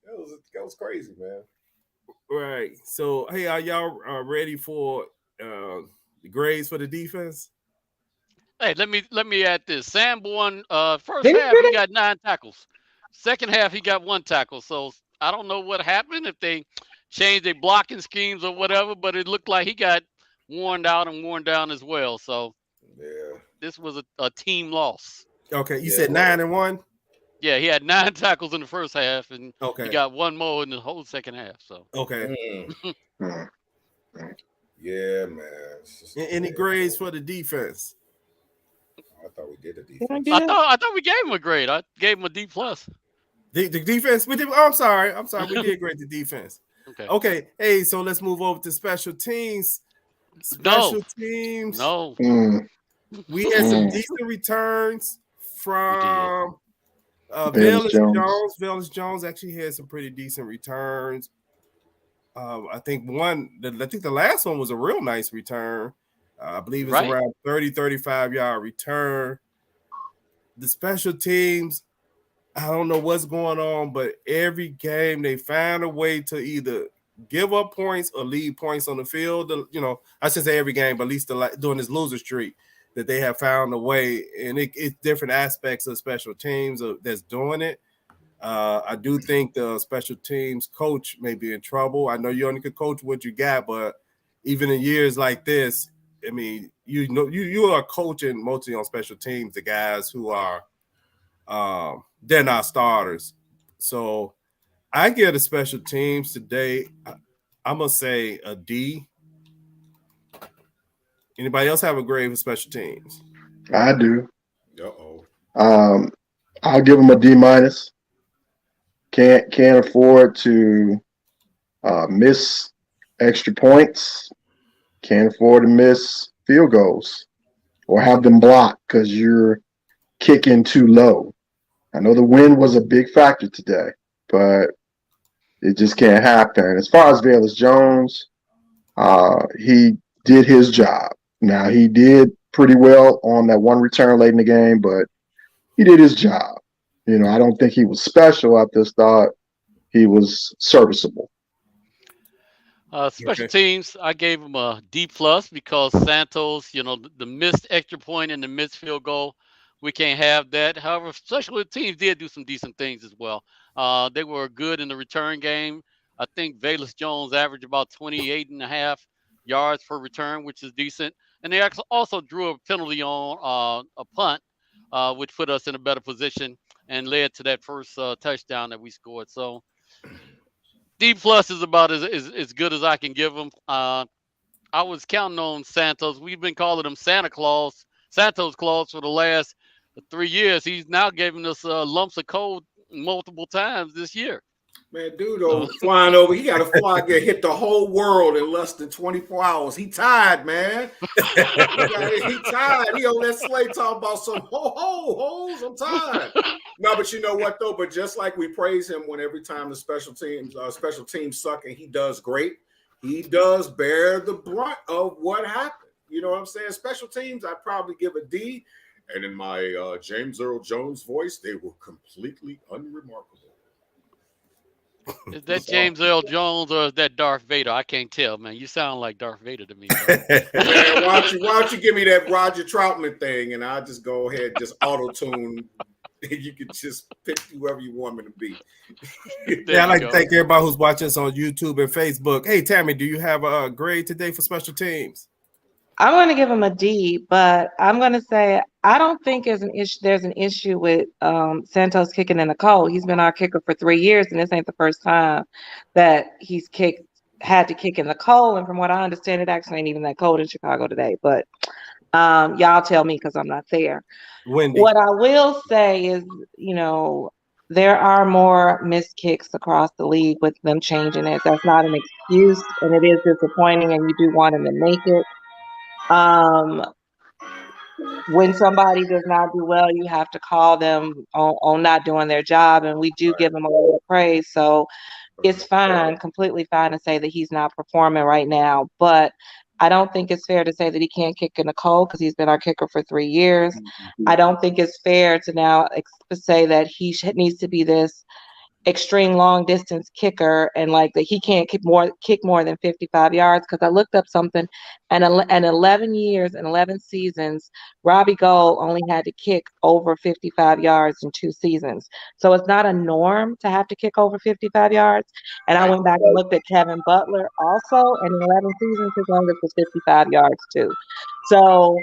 That was crazy, man. Right. So, hey, are y'all ready for the grades for the defense? Hey, let me add this. Sanborn, first half he got 9 tackles. Second half he got 1 tackle. So I don't know what happened, if they changed their blocking schemes or whatever, but it looked like he got worn out and worn down as well. So yeah, this was a team loss. Okay, you said 9 and 1. Yeah, he had 9 tackles in the first half, and he got 1 more in the whole second half. So okay. Yeah, man. Any grades for the defense? I thought we did the defense. I thought we gave him a grade. I gave him a D+. The defense, we did. Oh, I'm sorry. We did grade the defense. Okay. Hey, so let's move over to special teams. Special teams. No. We had some decent returns from Velus Jones. Velus Jones actually had some pretty decent returns. I think the last one was a real nice return. I believe it's around 30, 35-yard return. The special teams, I don't know what's going on, but every game they find a way to either give up points or leave points on the field. I should say every game, but at least during this loser streak, that they have found a way, and it's different aspects of special teams that's doing it. I do think the special teams coach may be in trouble. I know you only can coach what you got, but even in years like this, I mean, you are coaching mostly on special teams, the guys who are they're not starters. So I give the special teams today, I'm gonna say a D. Anybody else have a grade for special teams? I do. Uh-oh. I'll give them a D minus. Can't afford to miss extra points. Can't afford to miss field goals or have them blocked because you're kicking too low. I know the wind was a big factor today, but it just can't happen. As far as Velus Jones, he did his job. Now, he did pretty well on that one return late in the game, but he did his job. You know, I don't think he was special. I just thought he was serviceable. Special teams, I gave him a D plus because Santos, the missed extra point and the missed field goal, we can't have that. However, special teams did do some decent things as well. They were good in the return game. I think Velus Jones averaged about 28 and a half yards per return, which is decent. And they also drew a penalty on a punt, which put us in a better position and led to that first touchdown that we scored. So D plus is about as good as I can give them. I was counting on Santos. We've been calling him Santos Claus for the last 3 years. He's now giving us lumps of coal multiple times this year. Man, dude, flying over, he got to fly, hit the whole world in less than 24 hours. He tired, man. he tired. He on that sleigh talking about some hoes. I'm tired. No, but you know what though? But just like we praise him when every time the special teams suck and he does great, he does bear the brunt of what happened. You know what I'm saying? Special teams, I'd probably give a D. And in my James Earl Jones voice, they were completely unremarkable. Is that James Earl Jones or is that Darth Vader? I can't tell, man. You sound like Darth Vader to me. Man, why don't you give me that Roger Troutman thing and I'll just go ahead and just auto-tune. You can just pick whoever you want me to be. Yeah, I'd like to thank everybody who's watching us on YouTube and Facebook. Hey, Tammy, do you have a grade today for special teams? I'm going to give him a D, but I'm going to say I don't think there's an issue with Santos kicking in the cold. He's been our kicker for 3 years, and this ain't the first time that he's had to kick in the cold. And from what I understand, it actually ain't even that cold in Chicago today. But y'all tell me because I'm not there. Wendy. What I will say is, there are more missed kicks across the league with them changing it. That's not an excuse, and it is disappointing, and you do want them to make it. When somebody does not do well, you have to call them on not doing their job, and we do give them a lot of praise. So it's fine, completely fine to say that he's not performing right now, but I don't think it's fair to say that he can't kick in the cold because he's been our kicker for 3 years. I don't think it's fair to now say that he needs to be this extreme long distance kicker and like that he can't kick more than 55 yards because I looked up something and 11 years and 11 seasons Robbie Gould only had to kick over 55 yards in 2 seasons. So it's not a norm to have to kick over 55 yards. And I went back and looked at Kevin Butler also, and in 11 seasons his longest was 55 yards too. So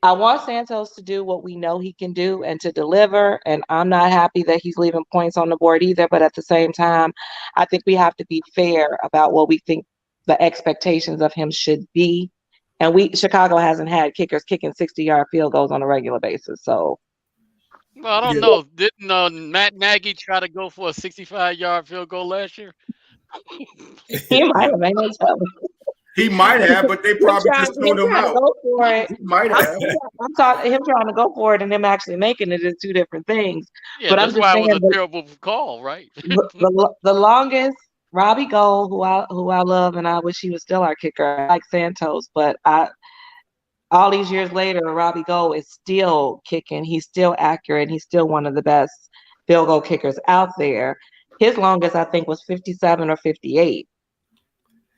I want Santos to do what we know he can do and to deliver. And I'm not happy that he's leaving points on the board either. But at the same time, I think we have to be fair about what we think the expectations of him should be. And Chicago hasn't had kickers kicking 60-yard field goals on a regular basis. So, well, I don't know. Didn't Matt Nagy try to go for a 65-yard field goal last year? he might have made no telling. He might have, but they probably just threw him out. Go for it. He might have. I'm talking him trying to go for it and him actually making it is 2 different things. Yeah, but that's I'm just why saying, it was a terrible call, right? the longest Robbie Gould, who I love, and I wish he was still our kicker. I like Santos, but all these years later, Robbie Gould is still kicking. He's still accurate. He's still one of the best field goal kickers out there. His longest, I think, was 57 or 58.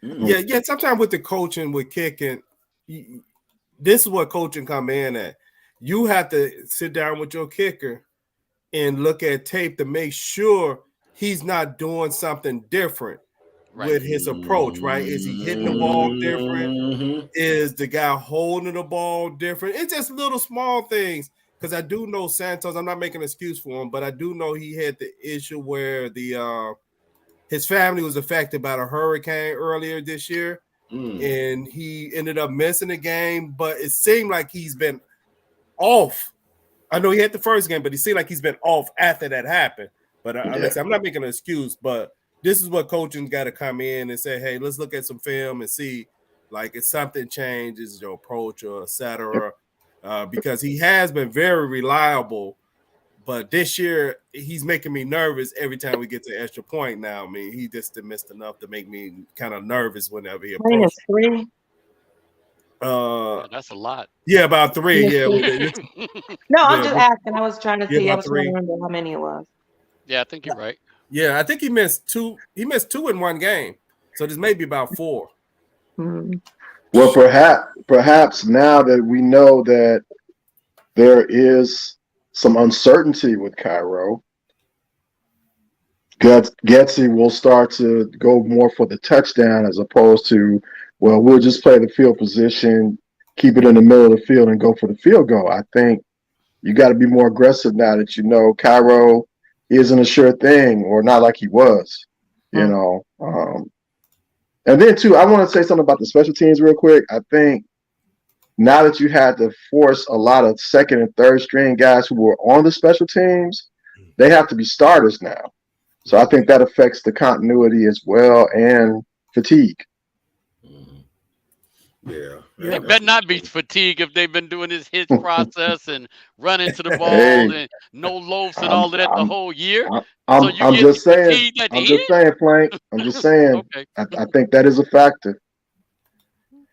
Yeah. Sometimes with the coaching, with kicking, this is what coaching come in at. You have to sit down with your kicker and look at tape to make sure he's not doing something different with his approach, right? Is he hitting the ball different? Mm-hmm. Is the guy holding the ball different? It's just little small things. Because I do know Santos, I'm not making an excuse for him, but I do know he had the issue where his family was affected by the hurricane earlier this year, and he ended up missing the game. But it seemed like he's been off. I know he had the first game, but it seemed like he's been off after that happened. But I'm not making an excuse, but this is what coaching got to come in and say, hey, let's look at some film and see, like, if something changes, your approach or et cetera. Because he has been very reliable, but this year he's making me nervous every time we get to extra point now. I mean, he just missed enough to make me kind of nervous whenever he approaches. -3. That's a lot. Yeah, about 3. Yeah. No, I'm just asking. I was trying to see. I was trying 3. to remember how many it was. Yeah, I think you're right. Yeah, I think he missed 2. He missed 2 in one game, so this may be about 4. Well, perhaps now that we know that there is some uncertainty with Cairo, Getsy will start to go more for the touchdown as opposed to, well, we'll just play the field position, keep it in the middle of the field, and go for the field goal. I think you got to be more aggressive now that you know Cairo isn't a sure thing, or not like he was, you know. And then, too, I want to say something about the special teams real quick. I think now that you had to force a lot of second and third string guys who were on the special teams, they have to be starters now. So I think that affects the continuity as well and fatigue. Yeah. They better not be fatigued if they've been doing this hit process and running to the ball and no loafs and all of that the whole year. I'm just saying, Plank. I'm just saying, Okay. I think that is a factor.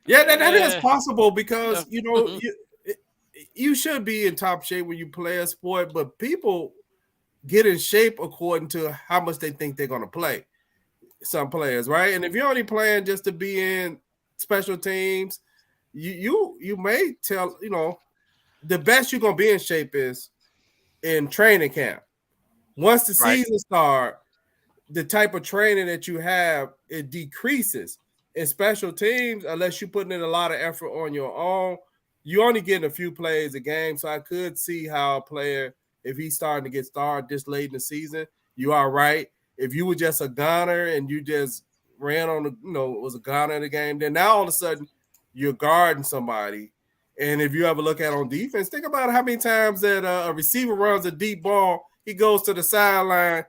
Yeah, that is possible because, you know, you should be in top shape when you play a sport, but people get in shape according to how much they think they're going to play. Some players, right? And if you're only playing just to be in special teams, you may tell, you know, the best you're going to be in shape is in training camp. Once the season starts, the type of training that you have, it decreases. In special teams, unless you're putting in a lot of effort on your own, you only getting a few plays a game. So I could see how a player, if he's starting to get started this late in the season, you are right. If you were just a gunner and you just ran on the, you know, was a gunner in the game, then now all of a sudden you're guarding somebody. And if you ever look at on defense, think about how many times that a receiver runs a deep ball, he goes to the sideline,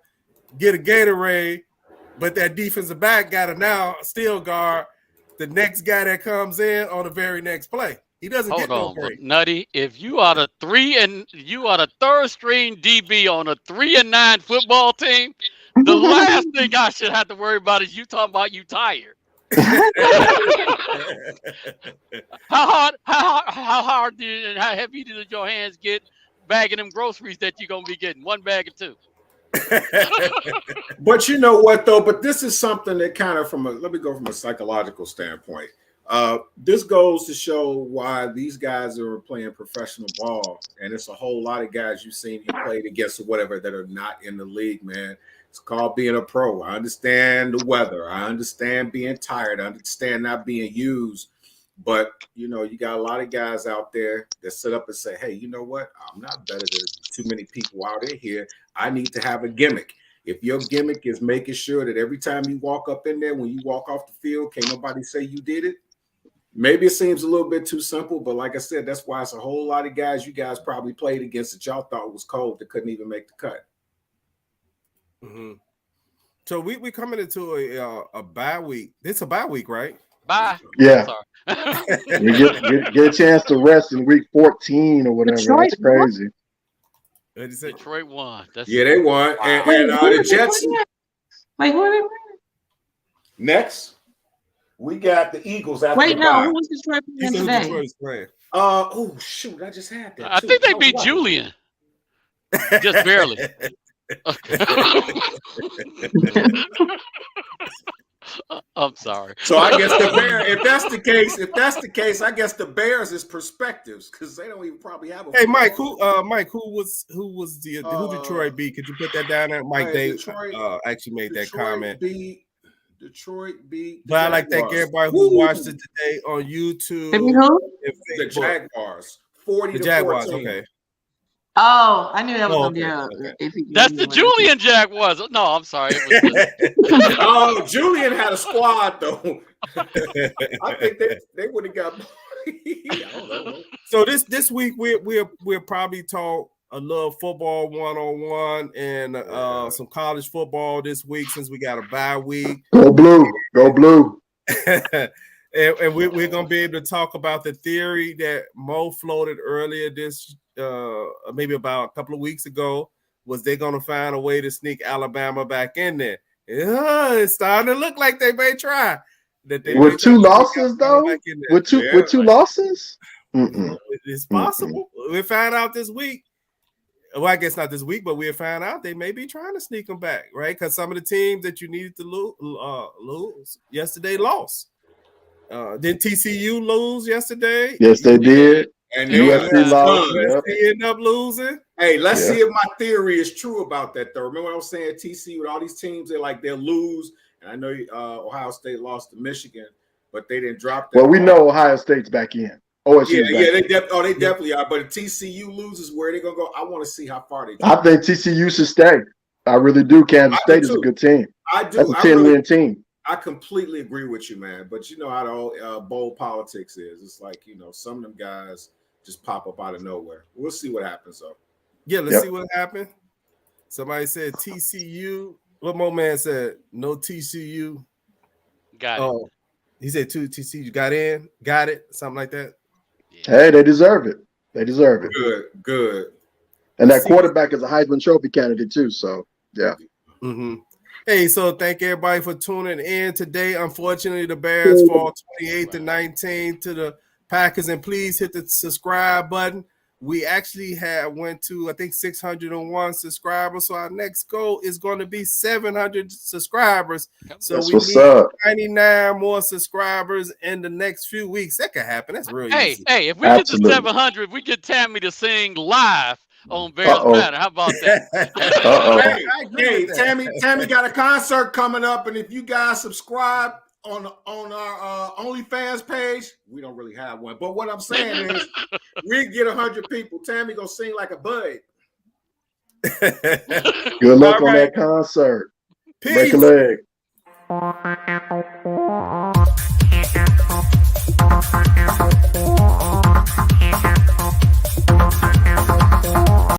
get a Gatorade, but that defensive back got to now still guard the next guy that comes in on the very next play. He doesn't get no break. Nutty, if you are the third string DB on a 3-9 football team, the last thing I should have to worry about is you talking about you tired. How hard and how heavy did your hands get bagging them groceries that you're gonna be getting? 1 bag or 2. But you know what though? But this is something that kind of let me go from a psychological standpoint. This goes to show why these guys are playing professional ball, and it's a whole lot of guys you've seen you played against or whatever that are not in the league, man. It's called being a pro. I understand the weather. I understand being tired. I understand not being used. But, you know, you got a lot of guys out there that sit up and say, hey, you know what? I'm not better than too many people out here. I need to have a gimmick. If your gimmick is making sure that every time you walk up in there, when you walk off the field, can't nobody say you did it. Maybe it seems a little bit too simple, but like I said, that's why it's a whole lot of guys you guys probably played against that y'all thought was cold that couldn't even make the cut. Mm-hmm. So we coming into a bye week. It's a bye week, right? Bye. Yeah. You get a chance to rest in week 14 or whatever. Detroit That's crazy. Detroit won. They won. And the Jets. Wait, who are they? Next, we got the Eagles after Wait, the no, bye. who was Detroit playing today? Oh shoot, I just had that. I think they beat Julian. Just barely. I'm sorry. So I guess the Bears, if that's the case, I guess the Bears is perspectives because they don't even probably have a. Hey, Mike, who was the who Detroit beat? Could you put that down there? Mike, they actually made that comment. Detroit beat. But I like to thank everybody who watched it today on YouTube. The Jaguars, 40 the to Jaguars. 14. Okay. Oh, I knew that was gonna be That's the Julian Jaguars. No, I'm sorry. It was Oh, Julian had a squad though. I think they would have got. I don't know. So this week we'll probably talk a little football 1-on-1 and some college football this week since we got a bye week. Go blue, go blue. and we're gonna be able to talk about the theory that Mo floated earlier this maybe about a couple of weeks ago. Was they gonna find a way to sneak Alabama back in there? Yeah, it's starting to look like they may try. With two losses though? With two losses? It's possible. We'll find out this week. Well, I guess not this week, but we'll find out they may be trying to sneak them back, right? Because some of the teams that you needed to lose yesterday lost. Did TCU lose yesterday? Yes, they did. And USC lost. They end up losing. Hey, let's see if my theory is true about that, though. Remember what I was saying? TCU with all these teams, they'll lose. And I know Ohio State lost to Michigan, but they didn't drop that. Well, we know Ohio State's back in. They definitely are. But if TCU loses, where they gonna go? I want to see how far they. I think TCU should stay. I really do. Kansas State is a good team. I do. That's a 10-win team. I completely agree with you, man. But you know how the bowl politics is. It's like some of them guys just pop up out of nowhere. We'll see what happens, though. Yeah, let's see what happened. Somebody said TCU. What Mo Man said? No TCU. Got it. He said two TCU got in, got it, something like that. Hey, they deserve it. They deserve it. Good. And that quarterback is a Heisman Trophy candidate too. So yeah. Mm-hmm. Hey, so thank everybody for tuning in today. Unfortunately, the Bears fall 28-19 to the Packers, and please hit the subscribe button. We actually went to, I think, 601 subscribers. So our next goal is going to be 700 subscribers. So we need 99 more subscribers in the next few weeks. That could happen. That's real easy. Hey, if we get to 700, we get Tammy to sing live on Bears Banter. How about that? Hey, Tammy got a concert coming up, and if you guys subscribe on our OnlyFans page, we don't really have one, but what I'm saying is we get 100 people. Tammy gonna sing like a bud. Good luck on that concert. Peace. Break a leg.